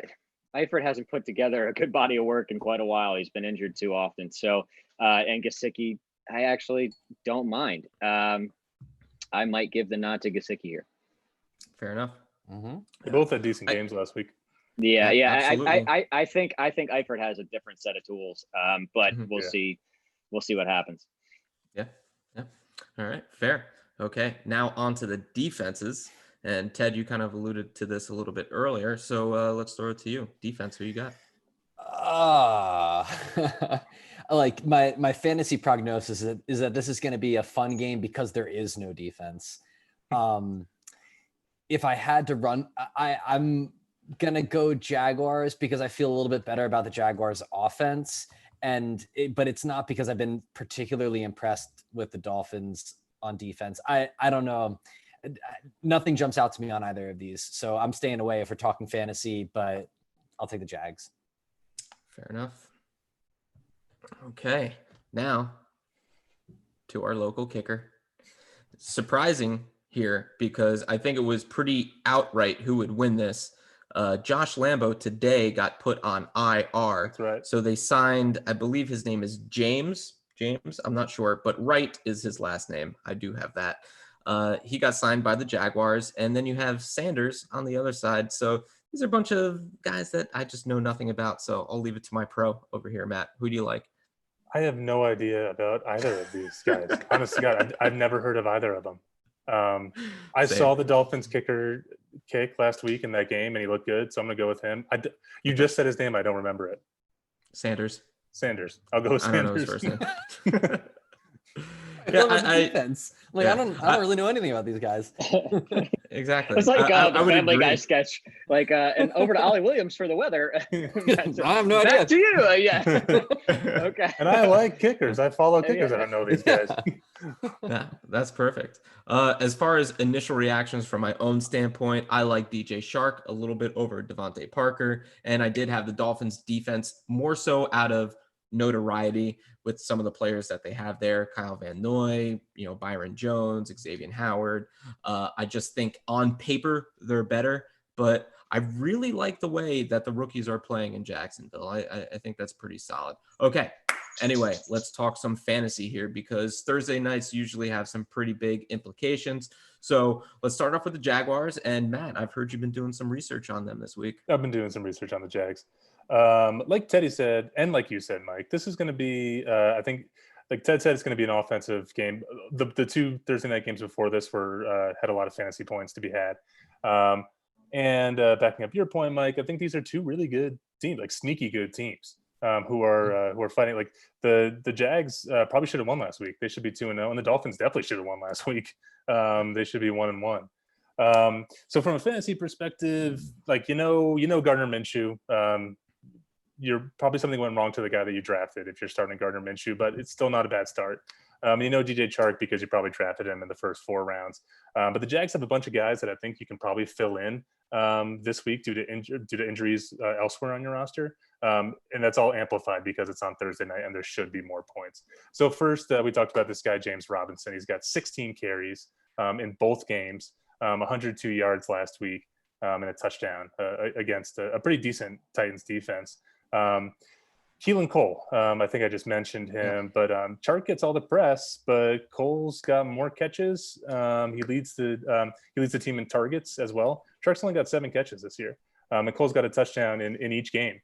Eifert hasn't put together a good body of work in quite a while. He's been injured too often. So, and Gesicki, I actually don't mind. I might give the nod to Gesicki here. Fair enough. They both had decent games last week. Yeah. Absolutely. I think Eifert has a different set of tools, but we'll see. We'll see what happens. Yeah. All right. Fair. Okay. Now on to the defenses. And Ted, you kind of alluded to this a little bit earlier. So let's throw it to you. Defense, who you got? Like my fantasy prognosis is that this is going to be a fun game because there is no defense. If I had to run, I'm going to go Jaguars because I feel a little bit better about the Jaguars offense. But it's not because I've been particularly impressed with the Dolphins on defense. I don't know. Nothing jumps out to me on either of these. So I'm staying away if we're talking fantasy, but I'll take the Jags. Fair enough. Okay. Now to our local kicker. Surprising here because I think it was pretty outright who would win this. Josh Lambo today got put on IR. That's right. So they signed, I believe his name is James. I'm not sure, but Wright is his last name. I do have that. He got signed by the Jaguars, and then you have Sanders on the other side. So these are a bunch of guys that I just know nothing about. So I'll leave it to my pro over here, Matt. Who do you like? I have no idea about either of these guys. Honest to God, I've never heard of either of them. I Same. saw the Dolphins kicker kick last week in that game, and he looked good, so I'm going to go with him. You just said his name. I don't remember it. Sanders. I'll go with I don't know his Sanders. first name. I love his defense. Like, yeah. I don't really know anything about these guys. Exactly. It's like I the would Family agree. Guy sketch. Like, and over to Ollie Williams for the weather. I have no idea. Back to you. Yeah. Okay. And I like kickers. I follow kickers. Yeah. I don't know these guys. Yeah, that's perfect. As far as initial reactions from my own standpoint, I like DJ Shark a little bit over Devontae Parker. And I did have the Dolphins defense more so out of notoriety with some of the players that they have there. Kyle Van Noy, Byron Jones, Xavier Howard. I just think on paper, they're better, but I really like the way that the rookies are playing in Jacksonville. I think that's pretty solid. Okay. Anyway, let's talk some fantasy here because Thursday nights usually have some pretty big implications. So let's start off with the Jaguars. And Matt, I've heard you've been doing some research on them this week. I've been doing some research on the Jags. Like Teddy said, and like you said, Mike, this is going to be, I think, like Ted said, it's going to be an offensive game. The two Thursday night games before this had a lot of fantasy points to be had. And backing up your point, Mike, I think these are two really good teams, like sneaky good teams, who are fighting. Like the Jags probably should have won last week. They should be 2-0, and the Dolphins definitely should have won last week. They should be 1-1. So from a fantasy perspective, like Gardner Minshew, you're probably something went wrong to the guy that you drafted if you're starting Gardner Minshew, but it's still not a bad start. DJ Chark because you probably drafted him in the first 4 rounds. But the Jags have a bunch of guys that I think you can probably fill in this week due to injuries elsewhere on your roster. And that's all amplified because it's on Thursday night and there should be more points. So first, we talked about this guy, James Robinson. He's got 16 carries in both games, 102 yards last week, and a touchdown against a pretty decent Titans defense. Keelan Cole, I think I just mentioned him, but Chark gets all the press, but Cole's got more catches. He leads the team in targets as well. Chark's only got 7 catches this year, and Cole's got a touchdown in each game.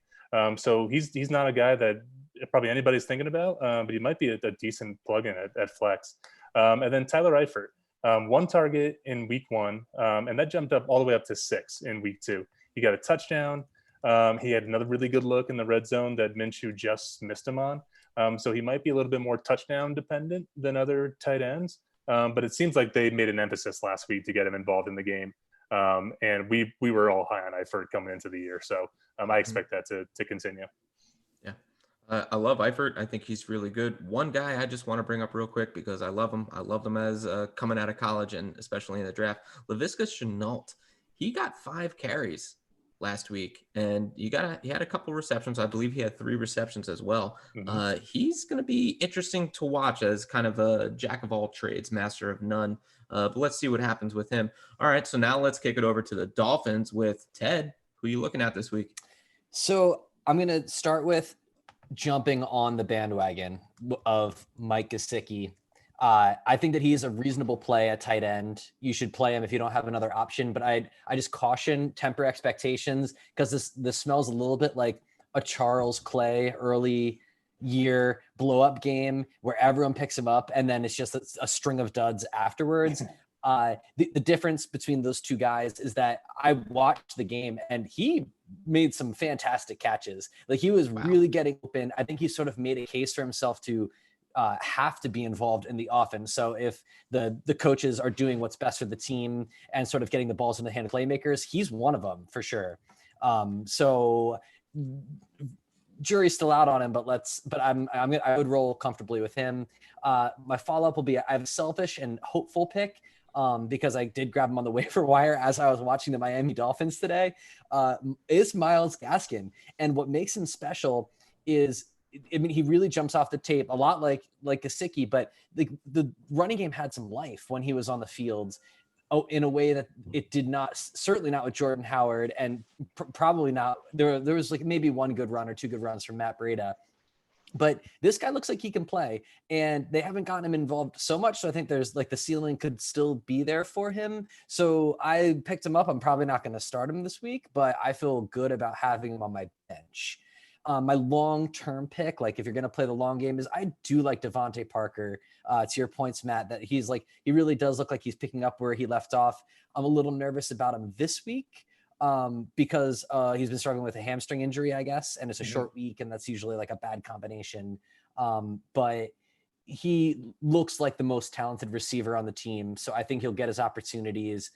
So he's not a guy that probably anybody's thinking about, but he might be a decent plug-in at flex. And then Tyler Eifert, 1 target in week 1, and that jumped up all the way up to 6 in week 2. He got a touchdown. He had another really good look in the red zone that Minshew just missed him on. So he might be a little bit more touchdown dependent than other tight ends. But it seems like they made an emphasis last week to get him involved in the game. And we were all high on Eifert coming into the year. So I expect that to continue. Yeah. I love Eifert. I think he's really good. One guy I just want to bring up real quick because I love him. I love him as coming out of college and especially in the draft. Laviska Shenault. He got 5 carries last week, and he had a couple receptions. I believe he had 3 receptions as well. Mm-hmm. He's going to be interesting to watch as kind of a jack of all trades, master of none. But let's see what happens with him. All right, so now let's kick it over to the Dolphins with Ted. Who are you looking at this week? So I'm going to start with jumping on the bandwagon of Mike Gesicki. I think that he is a reasonable play at tight end. You should play him if you don't have another option, but I just caution, temper expectations, because this smells a little bit like a Charles Clay early year blow up game where everyone picks him up and then it's just a string of duds afterwards. The difference between those two guys is that I watched the game and he made some fantastic catches. Like he was really getting open. I think he sort of made a case for himself to have to be involved in the offense. So if the coaches are doing what's best for the team and sort of getting the balls in the hand of playmakers, he's one of them for sure. So jury's still out on him, but I would roll comfortably with him. My follow-up will be, I have a selfish and hopeful pick because I did grab him on the waiver wire as I was watching the Miami Dolphins today, is Myles Gaskin. And what makes him special is, I mean, he really jumps off the tape a lot like Gesicki, but the running game had some life when he was on the field in a way that it did not, certainly not with Jordan Howard, and probably not. There was like maybe one good run or 2 good runs from Matt Breida. But this guy looks like he can play, and they haven't gotten him involved so much. So I think there's like the ceiling could still be there for him. So I picked him up. I'm probably not going to start him this week, but I feel good about having him on my bench. My long-term pick, like if you're going to play the long game, is I do like Devontae Parker. To your points, Matt, that he really does look like he's picking up where he left off. I'm a little nervous about him this week because he's been struggling with a hamstring injury, I guess, and it's a short week, and that's usually like a bad combination. But he looks like the most talented receiver on the team, so I think he'll get his opportunities.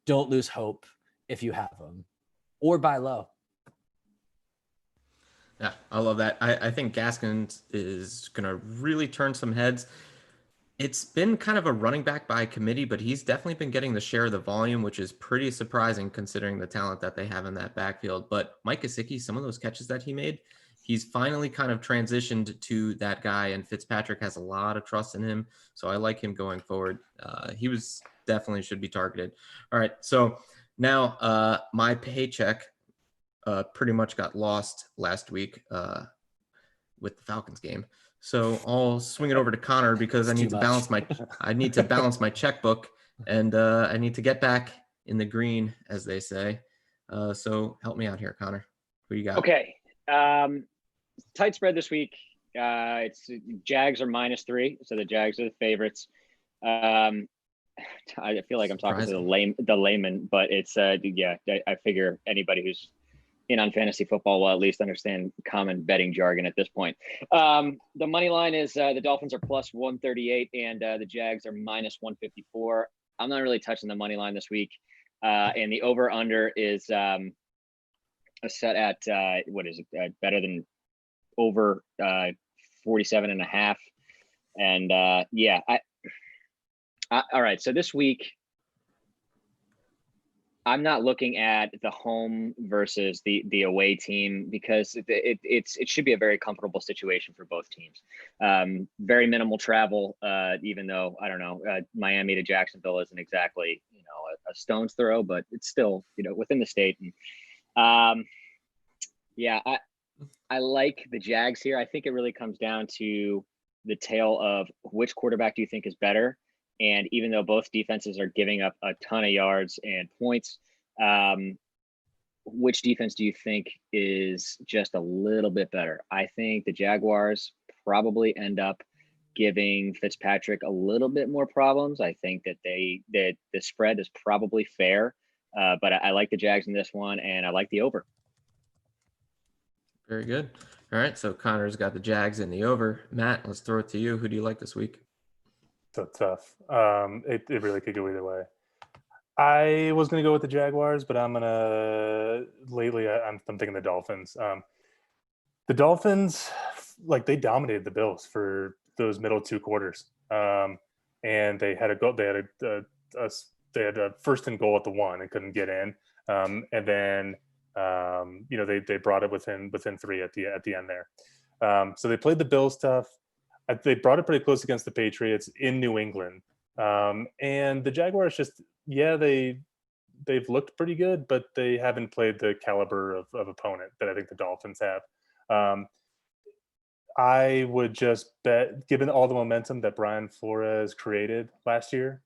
Don't lose hope if you have him, or buy low. Yeah, I love that. I think Gaskins is going to really turn some heads. It's been kind of a running back by committee, but he's definitely been getting the share of the volume, which is pretty surprising considering the talent that they have in that backfield. But Mike Gesicki, some of those catches that he made, he's finally kind of transitioned to that guy, and Fitzpatrick has a lot of trust in him. So I like him going forward. He was definitely should be targeted. All right, so now my paycheck pretty much got lost last week with the Falcons game. So I'll swing it over to Connor because I need to balance my checkbook, and I need to get back in the green, as they say. So help me out here, Connor. Who you got? Okay. Tight spread this week. It's Jags are -3, so the Jags are the favorites. I feel like I'm talking to the layman, but it's I figure anybody who's in on fantasy football will at least understand common betting jargon at this point. The money line is the Dolphins are +138 and the Jags are -154. I'm not really touching the money line this week. And the over under is set at better than over 47.5. And all right. So this week, I'm not looking at the home versus the away team because it should be a very comfortable situation for both teams. Very minimal travel, even though I don't know, Miami to Jacksonville isn't exactly a stone's throw, but it's still within the state. And I like the Jags here. I think it really comes down to the tale of which quarterback do you think is better. And even though both defenses are giving up a ton of yards and points, which defense do you think is just a little bit better? I think the Jaguars probably end up giving Fitzpatrick a little bit more problems. I think that the spread is probably fair, but I like the Jags in this one, and I like the over. Very good. All right, so Connor's got the Jags in the over. Matt, let's throw it to you. Who do you like this week? So tough. It really could go either way. I was going to go with the Jaguars, but I'm thinking the Dolphins. The Dolphins, they dominated the Bills for those middle two quarters. And they had a first and goal at the 1 and couldn't get in. And then they brought it within 3 at the end there. So they played the Bills tough. They brought it pretty close against the Patriots in New England. And the Jaguars they've looked pretty good, but they haven't played the caliber of opponent that I think the Dolphins have. I would just bet, given all the momentum that Brian Flores created last year,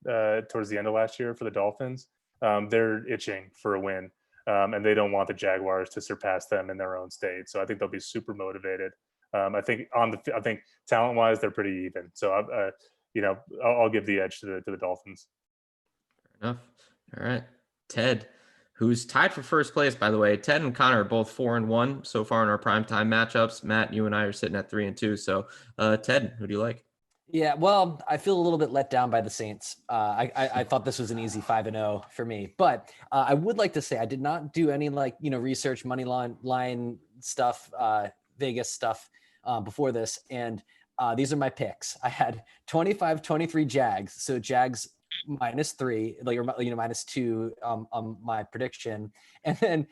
towards the end of last year for the Dolphins, they're itching for a win. And they don't want the Jaguars to surpass them in their own state. So I think they'll be super motivated. I think talent-wise, they're pretty even. So I'll give the edge to the Dolphins. Fair enough. All right, Ted, who's tied for first place, by the way. Ted and Connor are both 4-1 so far in our primetime matchups. Matt, you and I are sitting at 3-2. So, Ted, who do you like? Yeah, well, I feel a little bit let down by the Saints. I thought this was an easy 5-0 for me, but I would like to say I did not do any research, money line stuff, Vegas stuff before this, and these are my picks. I had 25-23 Jags, so Jags -3, -2 on my prediction, and then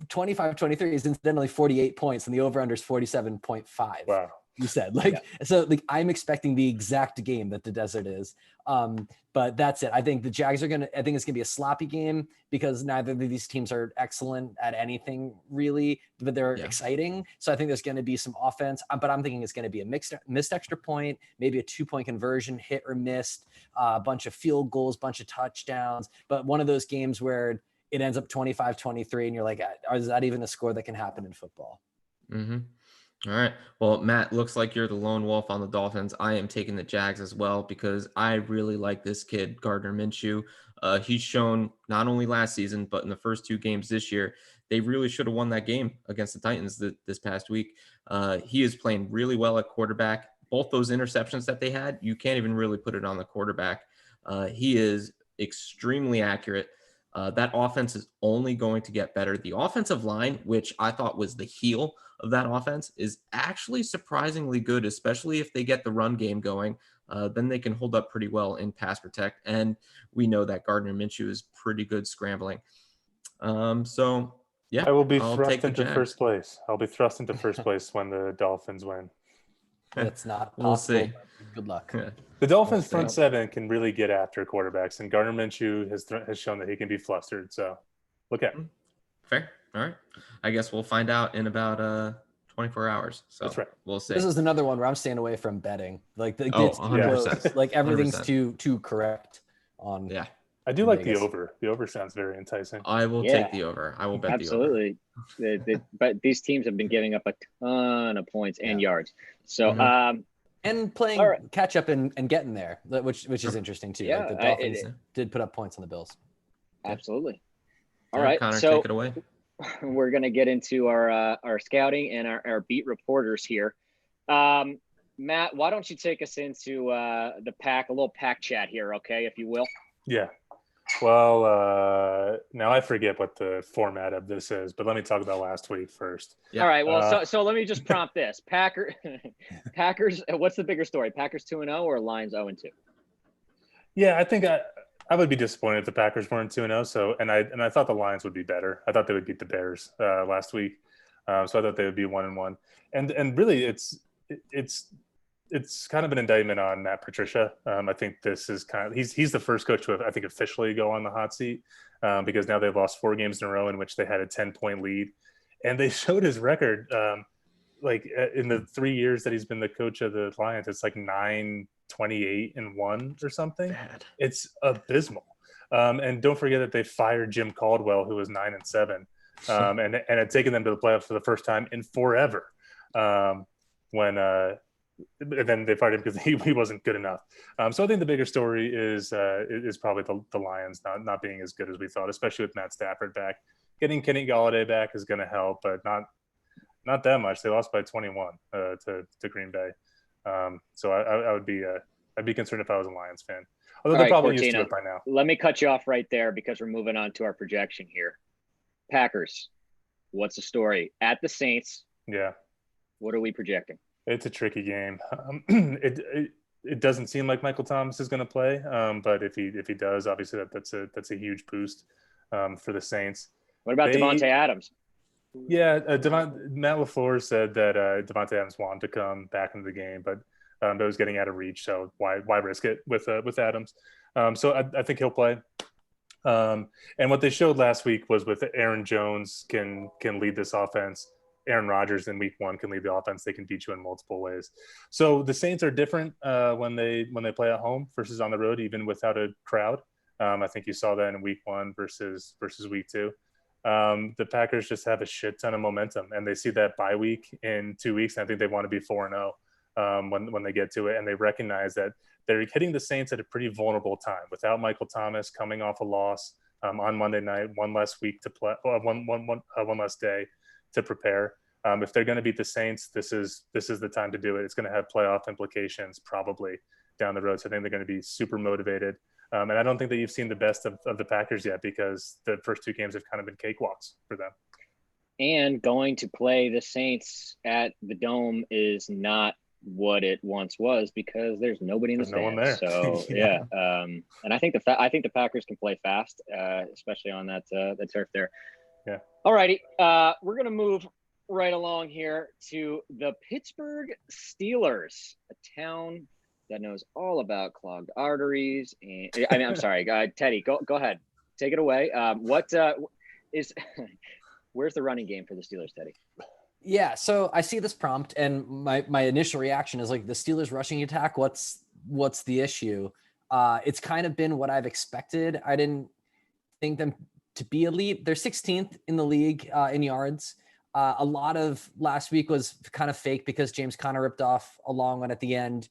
25-23 is incidentally 48 points, and the over/under is 47.5. Wow. you said. Like, so like I'm expecting the exact game that the desert is. But that's it. I think the Jags I think it's gonna be a sloppy game because neither of these teams are excellent at anything really, but they're exciting. So I think there's gonna be some offense, but I'm thinking it's gonna be a missed extra point, maybe a 2-point conversion, hit or missed, a bunch of field goals, bunch of touchdowns, but one of those games where it ends up 25-23 and you're like, is that even a score that can happen in football? Mm-hmm. All right. Well, Matt, looks like you're the lone wolf on the Dolphins. I am taking the Jags as well because I really like this kid, Gardner Minshew. He's shown not only last season, but in the first 2 games this year, they really should have won that game against the Titans this past week. He is playing really well at quarterback. Both those interceptions that they had, you can't even really put it on the quarterback. He is extremely accurate. That offense is only going to get better. The offensive line, which I thought was the heel of that offense, is actually surprisingly good, especially if they get the run game going. Then they can hold up pretty well in pass protect. And we know that Gardner Minshew is pretty good scrambling. So, yeah. I will be I'll thrust take the into Jags. first place. I'll be thrust into first place when the Dolphins win. That's not possible. We'll see. Good luck. The Dolphins' We'll front see. 7 can really get after quarterbacks, and Gardner Minshew has shown that he can be flustered. So, look at him. Fair. All right. I guess we'll find out in about 24 hours. So That's right. We'll see. This is another one where I'm staying away from betting. Like it's 100%. close. Like everything's 100%. too correct on. Yeah. I do like Vegas. the over. The over sounds very enticing. I will Yeah. take the over. I will bet Absolutely. But these teams have been giving up a ton of points and yards. So, Mhm. And playing All right. catch up and getting there, which is interesting too. Yeah, Like the Dolphins it- did put up points on the Bills. absolutely. All Yeah, right. Connor, So take it away. we're going to get into our scouting and our beat reporters here. Matt, why don't you take us into a little pack chat here, okay, if you will? Yeah. Well, now I forget what the format of this is, but let me talk about last week first. Yeah. All right. Well, so let me just prompt this: Packers. What's the bigger story? Packers 2-0 or Lions 0-2? Yeah, I think I would be disappointed if the Packers weren't 2-0. So, and I thought the Lions would be better. I thought they would beat the Bears last week. So I thought they would be 1-1. And really, it's kind of an indictment on Matt Patricia. I think this is kind of he's the first coach to have, I think, officially go on the hot seat because now they've lost 4 games in a row in which they had a 10-point lead, and they showed his record. Like in the 3 years that he's been the coach of the Lions, it's like 9-28-1 or something. Bad. It's abysmal. And don't forget that they fired Jim Caldwell, who was 9-7, and had taken them to the playoffs for the first time in forever. And then they fired him because he wasn't good enough. So I think the bigger story is probably the Lions not being as good as we thought, especially with Matt Stafford back. Getting Kenny Galladay back is going to help, but not that much. They lost by 21 to Green Bay. So I'd be concerned if I was a Lions fan. Although they're probably used to it by now. Let me cut you off right there because we're moving on to our projection here. Packers, what's the story? At the Saints. Yeah. What are we projecting? It's a tricky game. It doesn't seem like Michael Thomas is going to play, but if he does, obviously that's a huge boost for the Saints. What about Devontae Adams? Yeah, Matt LaFleur said that Devontae Adams wanted to come back into the game, but it was getting out of reach. So why risk it with Adams? So I think he'll play. And what they showed last week was with Aaron Jones can lead this offense. Aaron Rodgers in week 1 can lead the offense. They can beat you in multiple ways. So the Saints are different when they play at home versus on the road, even without a crowd. I think you saw that in week 1 versus week 2. The Packers just have a shit ton of momentum, and they see that bye week in 2 weeks. And I think they want to be 4-0 when they get to it, and they recognize that they're hitting the Saints at a pretty vulnerable time without Michael Thomas coming off a loss on Monday night, one less week to play, one less day to prepare. If they're going to beat the Saints, this is the time to do it. It's going to have playoff implications probably down the road. So I think they're going to be super motivated. And I don't think that you've seen the best of the Packers yet because the first 2 games have kind of been cakewalks for them. And going to play the Saints at the Dome is not what it once was because there's nobody in the stands. No one there. So yeah. And I think the Packers can play fast, especially on that turf there. Yeah. All righty. We're gonna move right along here to the Pittsburgh Steelers, a town that knows all about clogged arteries. And I'm sorry, Teddy, go ahead, take it away. What is where's the running game for the Steelers, Teddy? Yeah, so I see this prompt, and my initial reaction is like, the Steelers rushing attack. What's the issue? It's kind of been what I've expected. I didn't think them to be elite. They're 16th in the league in yards. A lot of last week was kind of fake because James Conner ripped off a long one at the end.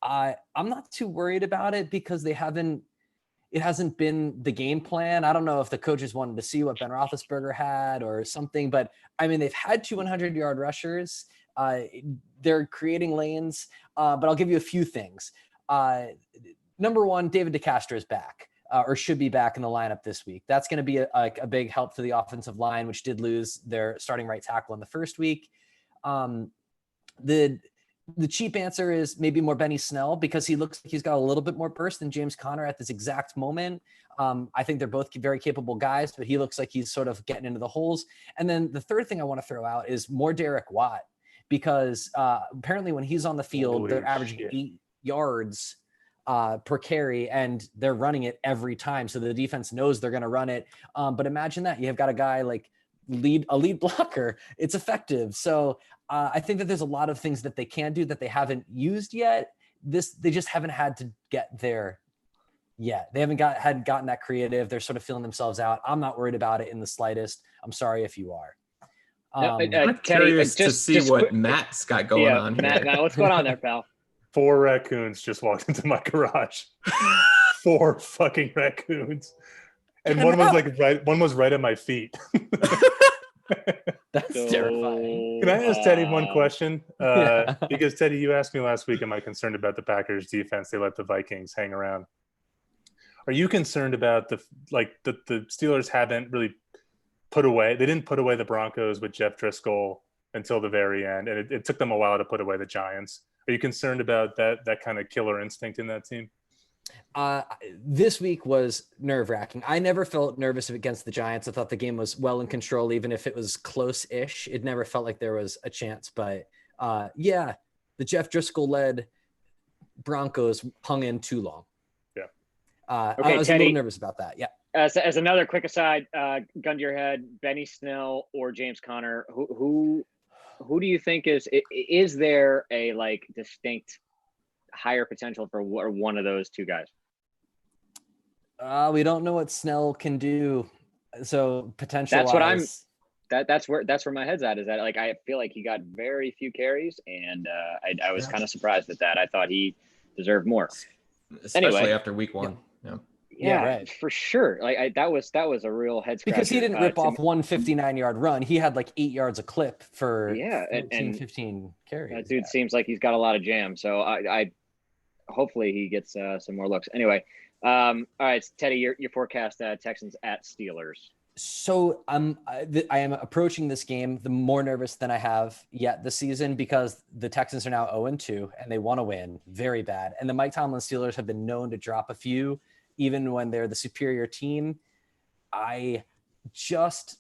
I'm not too worried about it because it hasn't been the game plan. I don't know if the coaches wanted to see what Ben Roethlisberger had or something, but I mean, they've had 200-yard rushers. They're creating lanes, but I'll give you a few things. Number one, David DeCastro is back. Or should be back in the lineup this week. That's going to be a big help to the offensive line, which did lose their starting right tackle in the first week. The cheap answer is maybe more Benny Snell because he looks like he's got a little bit more burst than James Conner at this exact moment. I think they're both very capable guys, but he looks like he's sort of getting into the holes. And then the third thing I want to throw out is more Derek Watt because apparently when he's on the field, they're averaging 8 yards per carry, and they're running it every time. So the defense knows they're going to run it. But imagine that you have got a guy like a lead blocker. It's effective. So I think that there's a lot of things that they can do that they haven't used yet. They just haven't had to get there yet. They hadn't gotten that creative. They're sort of feeling themselves out. I'm not worried about it in the slightest. I'm sorry if you are. I'm curious to see what Matt's got going on here. Matt, what's going on there, pal? 4 raccoons just walked into my garage. 4 fucking raccoons. And one was right at my feet. That's terrifying. Can I ask Teddy one question? Because Teddy, you asked me last week, am I concerned about the Packers defense? They let the Vikings hang around. Are you concerned about the Steelers haven't really they didn't put away the Broncos with Jeff Driscoll until the very end, and it took them a while to put away the Giants. Are you concerned about that kind of killer instinct in that team? This week was nerve-wracking. I never felt nervous against the Giants. I thought the game was well in control, even if it was close-ish. It never felt like there was a chance. But the Jeff Driscoll-led Broncos hung in too long. Yeah. Okay, I was Teddy, a little nervous about that. Yeah. As another quick aside, gun to your head, Benny Snell or James Conner, who do you think is there a distinct higher potential for one of those two guys? We don't know what Snell can do. So potential. That's where my head's at, is that I feel like he got very few carries, and I was kind of surprised at that. I thought he deserved more. Especially after week 1. Yeah, right. For sure. That was a real head scratcher. Because he didn't rip off 159-yard run. He had 8 yards a clip for 15 carries. That dude seems like he's got a lot of jam. So I hopefully he gets some more looks. Anyway, all right, Teddy, your forecast: Texans at Steelers. So I am approaching this game the more nervous than I have yet this season because the Texans are now 0-2 and they want to win very bad. And the Mike Tomlin Steelers have been known to drop a few, even when they're the superior team. I just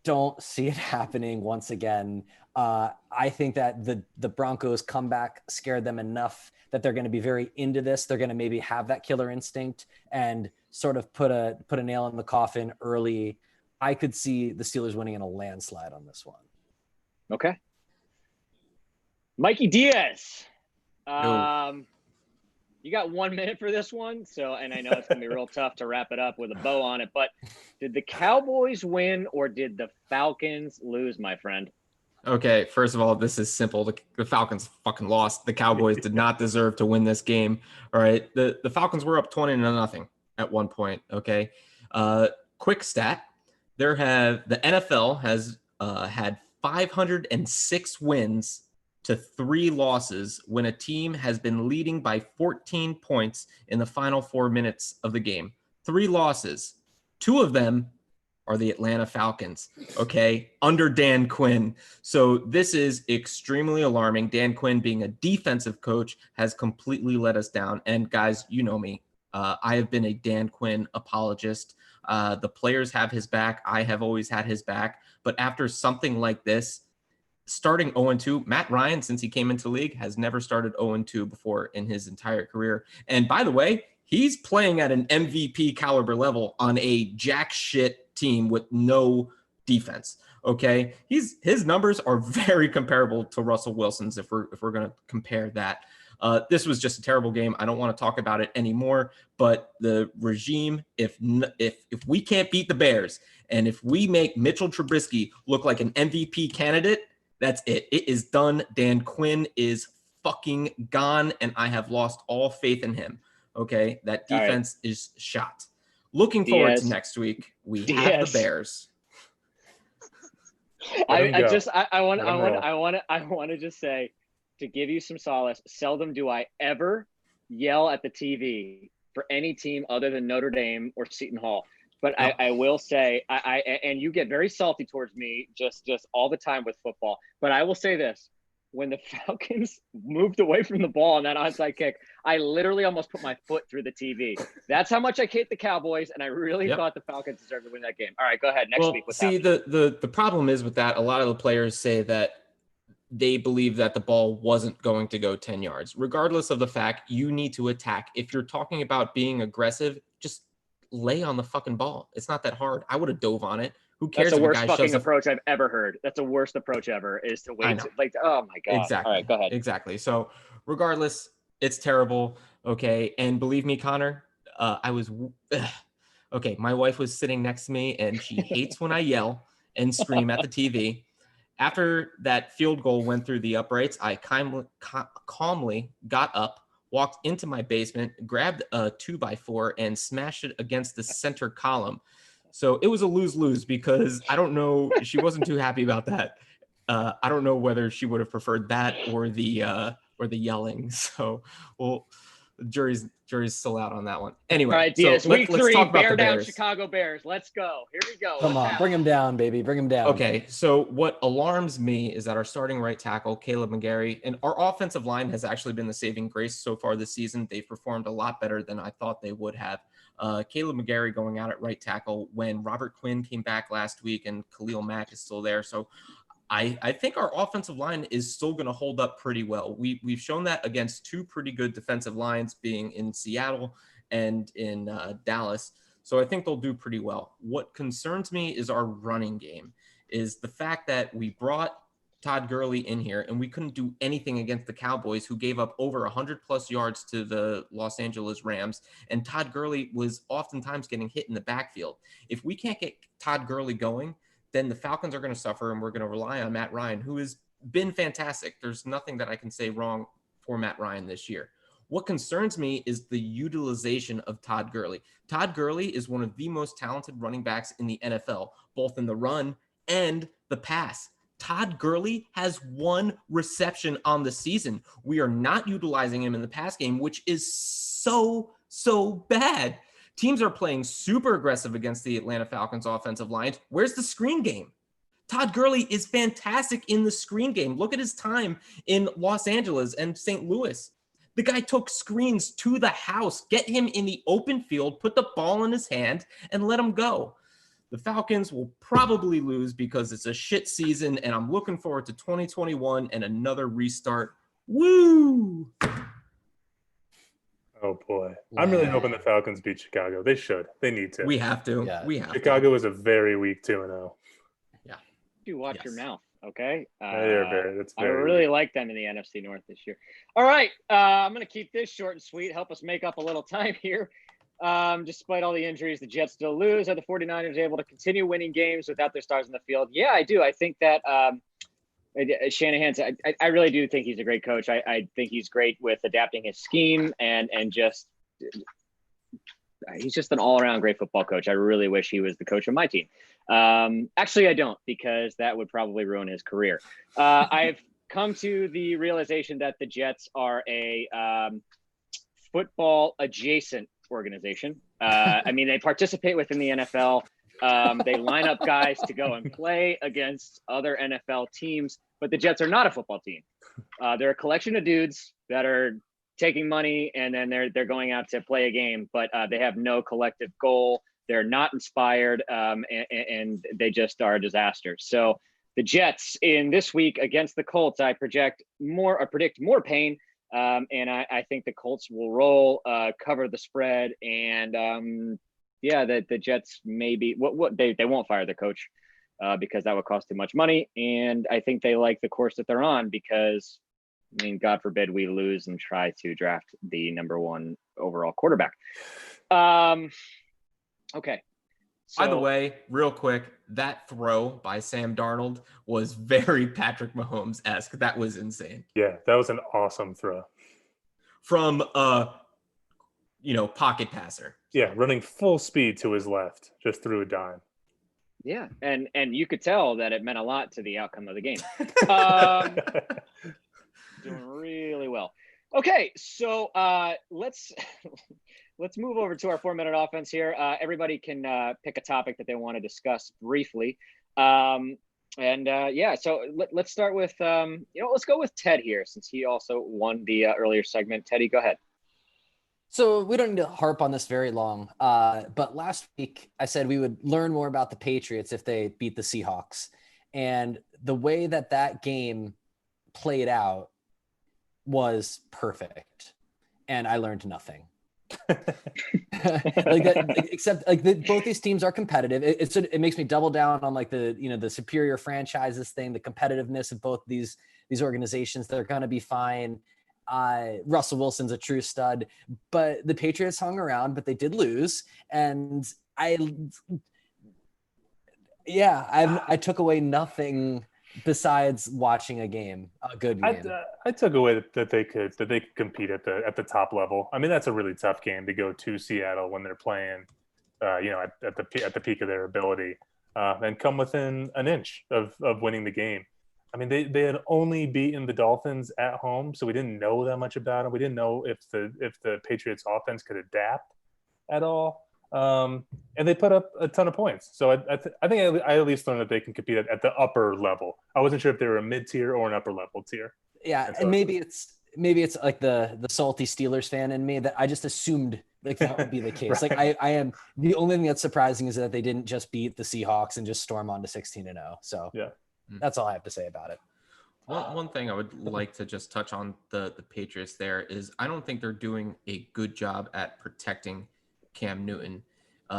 don't see it happening once again. I think that the Broncos comeback scared them enough that they're going to be very into this. They're going to maybe have that killer instinct and sort of put a nail in the coffin early. I could see the Steelers winning in a landslide on this one. Okay. Mikey Diaz. You got 1 minute for this one. So, and I know it's going to be real tough to wrap it up with a bow on it, but did the Cowboys win or did the Falcons lose, my friend? Okay, first of all, this is simple. The Falcons fucking lost. The Cowboys did not deserve to win this game. All right. The Falcons were up 20-0 at one point. Okay. Quick stat. The NFL has had 506 wins to 3 losses when a team has been leading by 14 points in the final 4 minutes of the game. 3 losses. 2 of them are the Atlanta Falcons, okay, under Dan Quinn. So this is extremely alarming. Dan Quinn, being a defensive coach, has completely let us down. And guys, you know me. I have been a Dan Quinn apologist. The players have his back. I have always had his back. But after something like this, starting 0-2. Matt Ryan, since he came into the league, has never started 0-2 before in his entire career. And by the way, he's playing at an MVP caliber level on a jack shit team with no defense. Okay, his numbers are very comparable to Russell Wilson's if we're going to compare that. This was just a terrible game. I don't want to talk about it anymore. But the regime, if we can't beat the Bears, and if we make Mitchell Trubisky look like an MVP candidate, that's it. It is done. Dan Quinn is fucking gone, and I have lost all faith in him. Okay, that defense is shot. Looking forward to next week. We have the Bears. I want to just say, to give you some solace, seldom do I ever yell at the TV for any team other than Notre Dame or Seton Hall. But no. I will say, and you get very salty towards me just all the time with football. But I will say this: when the Falcons moved away from the ball on that onside kick, I literally almost put my foot through the TV. That's how much I hate the Cowboys, and I really thought the Falcons deserved to win that game. All right, go ahead. Next week. The problem is with that, a lot of the players say that they believe that the ball wasn't going to go 10 yards. Regardless of the fact, you need to attack. If you're talking about being aggressive, just lay on the fucking ball. It's not that hard. I would have dove on it. Who cares? That's the worst fucking approach I've ever heard. That's the worst approach ever, is to wait. Oh my God. Exactly. All right, go ahead. Exactly. So regardless, it's terrible. Okay. And believe me, Connor, okay. My wife was sitting next to me and she hates when I yell and scream at the TV. After that field goal went through the uprights, I calmly got up, walked into my basement, grabbed a 2x4 and smashed it against the center column. So it was a lose-lose because I don't know. She wasn't too happy about that. I don't know whether she would have preferred that or the yelling. So, well, the jury's still out on that one. Anyway, all right, Diaz, so week 3, let's talk about bear the down Bears. Chicago Bears. Let's go. Here we go. Come on, bring him down, baby. Bring him down. Okay, so what alarms me is that our starting right tackle, Caleb McGarry, and our offensive line has actually been the saving grace so far this season. They've performed a lot better than I thought they would have. Caleb McGarry going out at right tackle when Robert Quinn came back last week and Khalil Mack is still there. So I think our offensive line is still going to hold up pretty well. We've shown that against 2 pretty good defensive lines, being in Seattle and in Dallas. So I think they'll do pretty well. What concerns me is our running game, is the fact that we brought Todd Gurley in here and we couldn't do anything against the Cowboys, who gave up over 100+ yards to the Los Angeles Rams. And Todd Gurley was oftentimes getting hit in the backfield. If we can't get Todd Gurley going, then the Falcons are going to suffer, and we're going to rely on Matt Ryan, who has been fantastic. There's nothing that I can say wrong for Matt Ryan this year. What concerns me is the utilization of Todd Gurley. Todd Gurley is one of the most talented running backs in the NFL, both in the run and the pass. Todd Gurley has 1 reception on the season. We are not utilizing him in the pass game, which is so bad. Teams are playing super aggressive against the Atlanta Falcons offensive line. Where's the screen game? Todd Gurley is fantastic in the screen game. Look at his time in Los Angeles and St. Louis. The guy took screens to the house. Get him in the open field, put the ball in his hand, and let him go. The Falcons will probably lose because it's a shit season, and I'm looking forward to 2021 and another restart. Woo! Oh boy, I'm really hoping the Falcons beat Chicago. They should. They need to. We have to. Yeah. We have Chicago is a very weak 2-0. Yeah. You watch your mouth, okay? That's I very really weak. like them in the NFC North this year. All right, I'm going to keep this short and sweet. Help us make up a little time here. Despite all the injuries, the Jets still lose. Are the 49ers able to continue winning games without their stars in the field? Yeah, I do. I think that Shanahan's, I really do think he's a great coach. I think he's great with adapting his scheme and just he's just an all-around great football coach. I really wish he was the coach of my team. Actually, I don't, because that would probably ruin his career. I've come to the realization that the Jets are a football adjacent organization. I mean, they participate within the NFL. They line up guys to go and play against other NFL teams, but the Jets are not a football team. They're a collection of dudes that are taking money and then they're going out to play a game, but they have no collective goal. They're not inspired, and they just are a disaster. So the Jets in this week against the Colts. I predict more pain. And I think the Colts will roll, cover the spread, and the Jets maybe they won't fire the coach because that would cost too much money. And I think they like the course that they're on because, I mean, God forbid we lose and try to draft the number 1 overall quarterback. Okay. So, by the way, real quick, that throw by Sam Darnold was very Patrick Mahomes-esque. That was insane. Yeah, that was an awesome throw. From pocket passer. Yeah, running full speed to his left, just threw a dime. Yeah, and you could tell that it meant a lot to the outcome of the game. Doing really well. Okay, so let's move over to our 4-minute offense here. Everybody can pick a topic that they want to discuss briefly. So let's start with let's go with Ted here, since he also won the earlier segment. Teddy, go ahead. So we don't need to harp on this very long, but last week I said we would learn more about the Patriots if they beat the Seahawks, and the way that game played out was perfect, and I learned nothing. Both these teams are competitive. It makes me double down on the superior franchises thing, the competitiveness of both these organizations. They're going to be fine. Russell Wilson's a true stud, but the Patriots hung around, but they did lose. And I took away nothing besides watching a good game. I took away that they could compete at the top level. I mean, that's a really tough game to go to Seattle when they're playing, at the peak of their ability, and come within an inch of winning the game. I mean, they had only beaten the Dolphins at home, so we didn't know that much about them. We didn't know if the Patriots offense could adapt at all. And they put up a ton of points. So I think I at least learned that they can compete at the upper level. I wasn't sure if they were a mid-tier or an upper level tier. Yeah, and maybe it's like the salty Steelers fan in me that I just assumed that would be the case. Right. I am, the only thing that's surprising is that they didn't just beat the Seahawks and just storm on to 16-0. So yeah, that's all I have to say about it. One thing I would like to just touch on the Patriots there is I don't think they're doing a good job at protecting Cam Newton.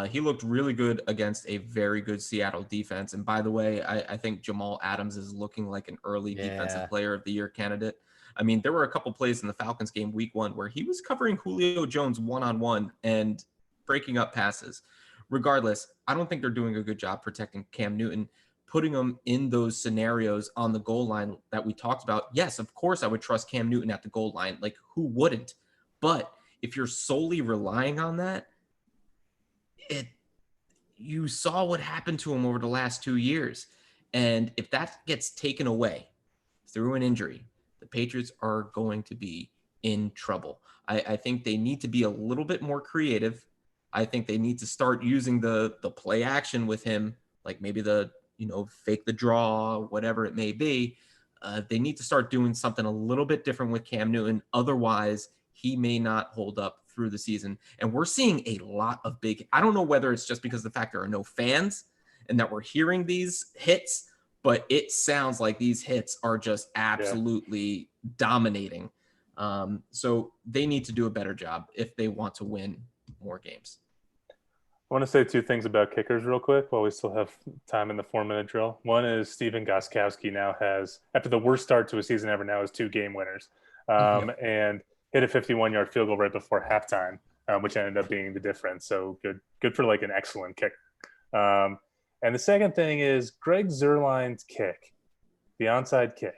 He looked really good against a very good Seattle defense. And by the way, I think Jamal Adams is looking like an early defensive player of the year candidate. I mean, there were a couple plays in the Falcons game week 1 where he was covering Julio Jones one-on-one and breaking up passes. Regardless, I don't think they're doing a good job protecting Cam Newton, putting him in those scenarios on the goal line that we talked about. Yes, of course I would trust Cam Newton at the goal line. Like, who wouldn't? But if you're solely relying on that, you saw what happened to him over the last 2 years. And if that gets taken away through an injury, the Patriots are going to be in trouble. I think they need to be a little bit more creative. I think they need to start using the play action with him, like maybe the, fake the draw, whatever it may be. They need to start doing something a little bit different with Cam Newton. Otherwise, he may not hold up through the season. And we're seeing a lot of I don't know whether it's just because of the fact there are no fans and that we're hearing these hits, but it sounds like these hits are just absolutely dominating. So they need to do a better job if they want to win more games. I want to say 2 things about kickers real quick while we still have time in the 4-minute drill. One is Steven Gostkowski now has, after the worst start to a season ever, now has 2 game winners. And hit a 51-yard field goal right before halftime, which ended up being the difference. So good for like an excellent kicker. And the second thing is Greg Zuerlein's kick, the onside kick.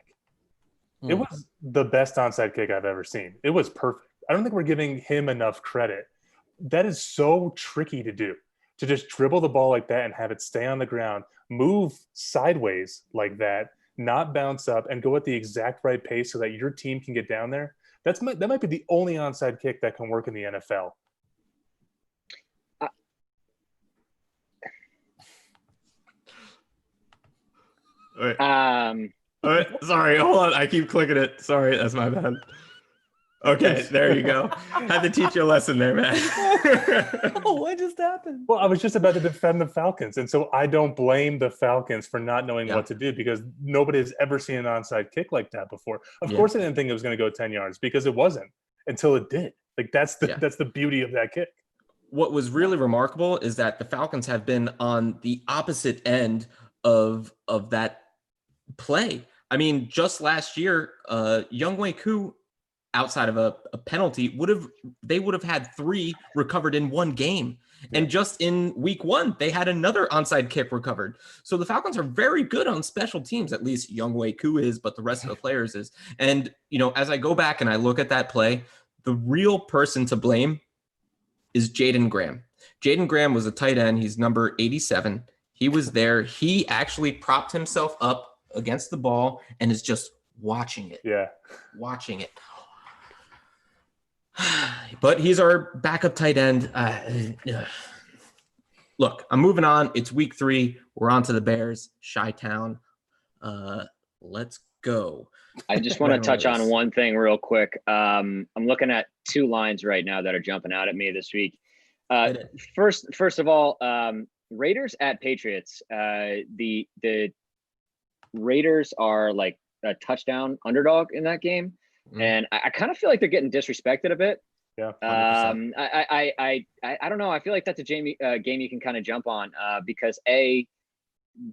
It was the best onside kick I've ever seen. It was perfect. I don't think we're giving him enough credit. That is so tricky to do, to just dribble the ball like that and have it stay on the ground, move sideways like that, not bounce up, and go at the exact right pace so that your team can get down there. That might be the only onside kick that can work in the NFL. All right. Sorry, hold on. I keep clicking it. Sorry, that's my bad. Okay, there you go. Had to teach you a lesson there, man. Oh, what just happened? Well, I was just about to defend the Falcons. And so I don't blame the Falcons for not knowing Yeah. what to do because nobody has ever seen an onside kick like that before. Of Yeah. course, I didn't think it was going to go 10 yards because it wasn't until it did. Like that's the beauty of that kick. What was really remarkable is that the Falcons have been on the opposite end of that play. I mean, just last year, Younghoe Koo, outside of a penalty, would have had 3 recovered in one game. Yeah. And just in week 1, they had another onside kick recovered. So the Falcons are very good on special teams, at least Younghoe Koo is, but the rest of the players is. And, as I go back and I look at that play, the real person to blame is Jaden Graham. Jaden Graham was a tight end. He's number 87. He was there. He actually propped himself up against the ball and is just watching it. Yeah. Watching it. But he's our backup tight end. Look, I'm moving on. It's week 3. We're on to the Bears, Chi-Town. Let's go. I just want to touch on one thing real quick. I'm looking at 2 lines right now that are jumping out at me this week. First of all, Raiders at Patriots. The Raiders are like a touchdown underdog in that game. And I kind of feel like they're getting disrespected a bit. Yeah. I don't know. I feel like that's a game you can kind of jump on because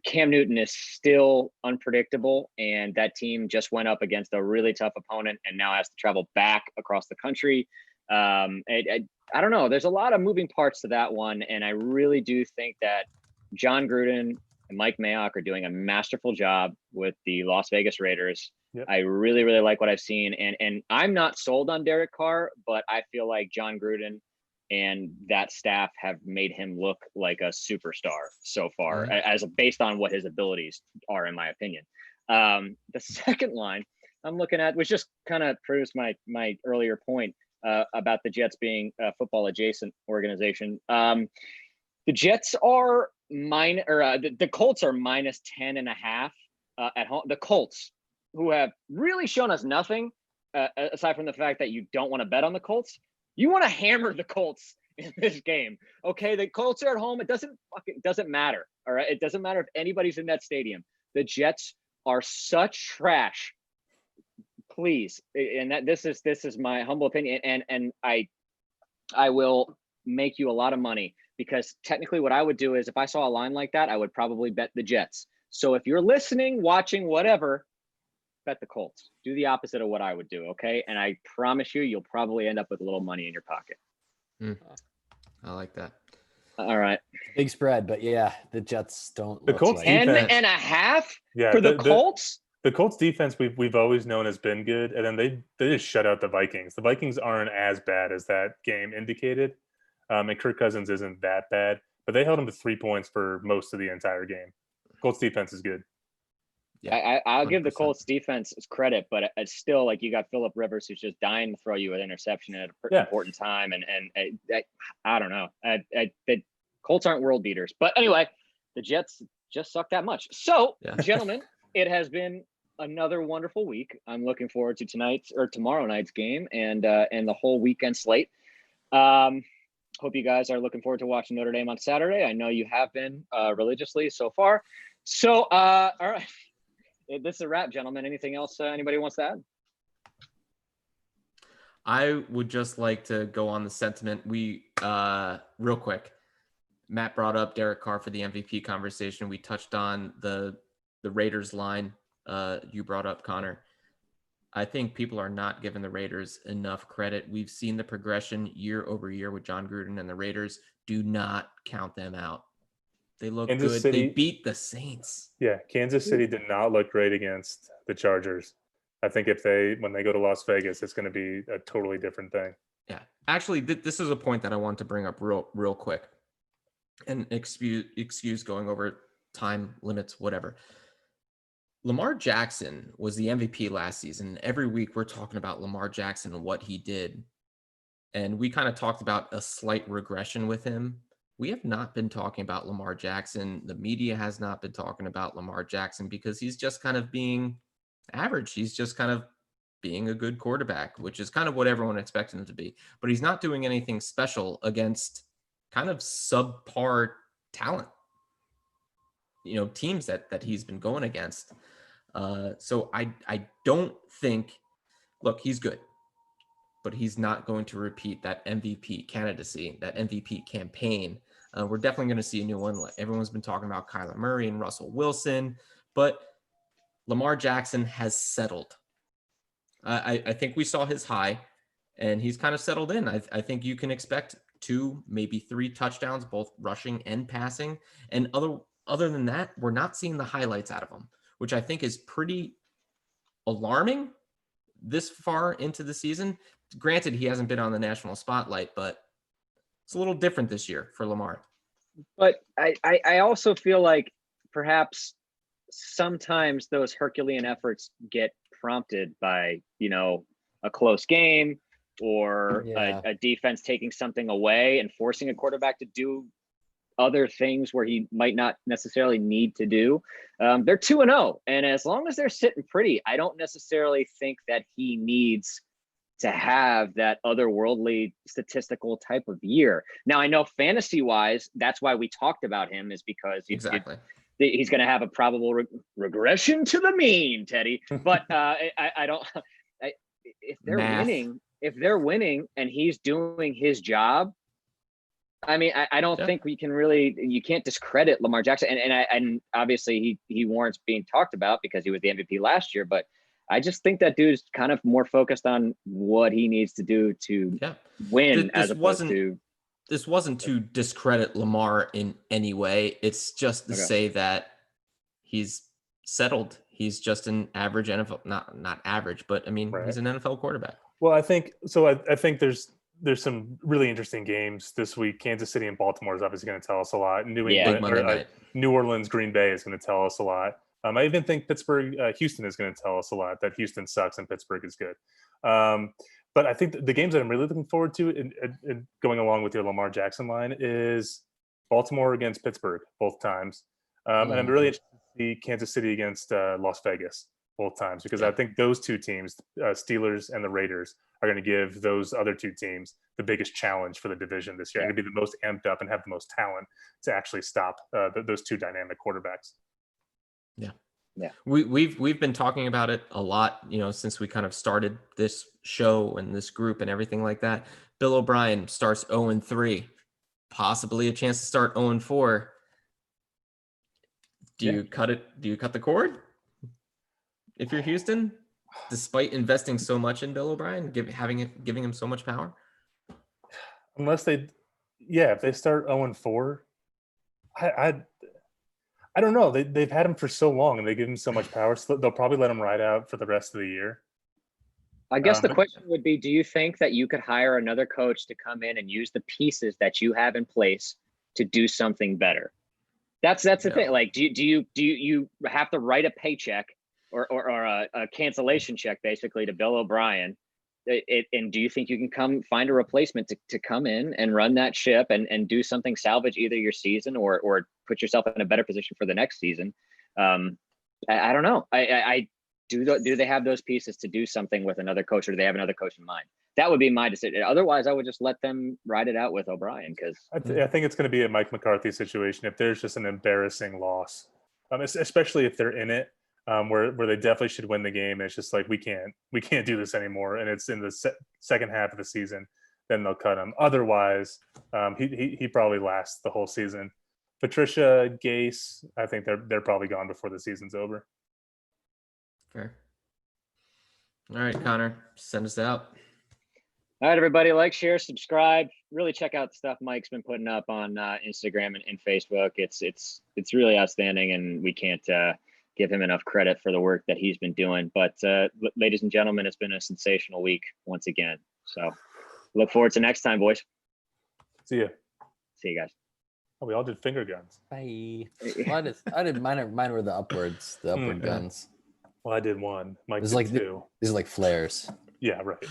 Cam Newton is still unpredictable, and that team just went up against a really tough opponent and now has to travel back across the country. I don't know. There's a lot of moving parts to that one, and I really do think that John Gruden and Mike Mayock are doing a masterful job with the Las Vegas Raiders. Yep. I really, really like what I've seen. And I'm not sold on Derek Carr, but I feel like John Gruden and that staff have made him look like a superstar so far, as based on what his abilities are, in my opinion. The second line I'm looking at, which just kind of proves my earlier point about the Jets being a football adjacent organization. The Jets are the Colts are minus 10.5 at home. The Colts, who have really shown us nothing aside from the fact that you don't want to bet on the Colts. You want to hammer the Colts in this game. Okay, the Colts are at home. It doesn't matter. All right, it doesn't matter if anybody's in that stadium. The Jets are such trash. Please, and this is my humble opinion, and I will make you a lot of money, because technically what I would do is if I saw a line like that, I would probably bet the Jets. So if you're listening, watching, whatever, bet the Colts. Do the opposite of what I would do, okay? And I promise you'll probably end up with a little money in your pocket. I like that. All right. Big spread, but yeah, the Jets don't. The Colts 10.5 for the Colts. The Colts defense we've always known has been good, and then they just shut out the Vikings. The Vikings aren't as bad as that game indicated, and Kirk Cousins isn't that bad, but they held him to 3 points for most of the entire game. Colts defense is good. Yeah, I'll give the Colts defense credit, but it's still like you got Phillip Rivers who's just dying to throw you an interception at an important time, and I don't know. The Colts aren't world beaters, but anyway, the Jets just suck that much. So, gentlemen, it has been another wonderful week. I'm looking forward to tonight's or tomorrow night's game and the whole weekend slate. Hope you guys are looking forward to watching Notre Dame on Saturday. I know you have been religiously so far. So, all right. This is a wrap, gentlemen. Anything else anybody wants to add? I would just like to go on the sentiment. We real quick, Matt brought up Derek Carr for the MVP conversation. We touched on the Raiders line. You brought up Connor. I think people are not giving the Raiders enough credit. We've seen the progression year over year with John Gruden, and the Raiders do not count them out. They look good. They beat the Saints. Yeah, Kansas City did not look great against the Chargers. I think when they go to Las Vegas, it's going to be a totally different thing. Yeah, actually, this is a point that I want to bring up real quick, and excuse going over time limits, whatever. Lamar Jackson was the MVP last season. Every week we're talking about Lamar Jackson and what he did, and we kind of talked about a slight regression with him. We have not been talking about Lamar Jackson. The media has not been talking about Lamar Jackson because he's just kind of being average. He's just kind of being a good quarterback, which is kind of what everyone expected him to be. But he's not doing anything special against kind of subpar talent, teams that he's been going against. So I don't think, look, he's good, but he's not going to repeat that MVP candidacy, that MVP campaign. We're definitely going to see a new one. Everyone's been talking about Kyler Murray and Russell Wilson, but Lamar Jackson has settled. I think we saw his high, and he's kind of settled in. I think you can expect 2, maybe 3 touchdowns, both rushing and passing. And other than that, we're not seeing the highlights out of him, which I think is pretty alarming this far into the season. Granted, he hasn't been on the national spotlight, but it's a little different this year for Lamar. But I also feel like perhaps sometimes those Herculean efforts get prompted by, a close game or a defense taking something away and forcing a quarterback to do other things where he might not necessarily need to do. They're 2-0. And as long as they're sitting pretty, I don't necessarily think that he needs to have that otherworldly statistical type of year. Now, I know fantasy wise, that's why we talked about him, is because he's going to have a probable regression to the mean, Teddy. But I don't. If they're winning and he's doing his job, I mean, I don't think you can't discredit Lamar Jackson. And obviously he warrants being talked about because he was the MVP last year. But I just think that dude's kind of more focused on what he needs to do to win This wasn't to discredit Lamar in any way. It's just to say that he's settled. He's just an average NFL, not average, but I mean, he's an NFL quarterback. Well, I think so. I think there's some really interesting games this week. Kansas City and Baltimore is obviously going to tell us a lot. New Orleans, Green Bay is going to tell us a lot. I even think Houston is going to tell us a lot, that Houston sucks and Pittsburgh is good. But I think the games that I'm really looking forward to in going along with your Lamar Jackson line is Baltimore against Pittsburgh both times. And I'm really interested to see Kansas City against Las Vegas both times, because I think those two teams, Steelers and the Raiders, are going to give those other two teams the biggest challenge for the division this year. They're going to be the most amped up and have the most talent to actually stop those two dynamic quarterbacks. Yeah. We've been talking about it a lot, since we kind of started this show and this group and everything like that. Bill O'Brien starts 0-3, possibly a chance to start 0-4. Do you cut it? Do you cut the cord if you're Houston, despite investing so much in Bill O'Brien, giving him so much power? Unless if they start 0-4, I don't know. They've had him for so long and they give him so much power, so they'll probably let him ride out for the rest of the year. I guess the question would be, do you think that you could hire another coach to come in and use the pieces that you have in place to do something better? That's the thing. Like, do you have to write a paycheck or a cancellation check basically to Bill O'Brien? And do you think you can come find a replacement to come in and run that ship and do something, salvage either your season or put yourself in a better position for the next season? I don't know. Do they have those pieces to do something with another coach, or do they have another coach in mind? That would be my decision. Otherwise, I would just let them ride it out with O'Brien, because I think it's going to be a Mike McCarthy situation if there's just an embarrassing loss, especially if they're in it. Where they definitely should win the game. It's just like, we can't do this anymore, and it's in the second half of the season, then they'll cut him. Otherwise, he probably lasts the whole season. Patricia, Gase, I think they're probably gone before the season's over. Fair. All right, Connor, send us out. All right, everybody, like, share, subscribe. Really check out the stuff Mike's been putting up on Instagram and Facebook. It's really outstanding, and we can't give him enough credit for the work that he's been doing. But ladies and gentlemen, it's been a sensational week once again. So look forward to next time, boys. See you. See you guys. Oh, we all did finger guns. Bye. Well, I did mine were the upward guns. Well, I did one. Mike did two. These are like flares. Yeah, right.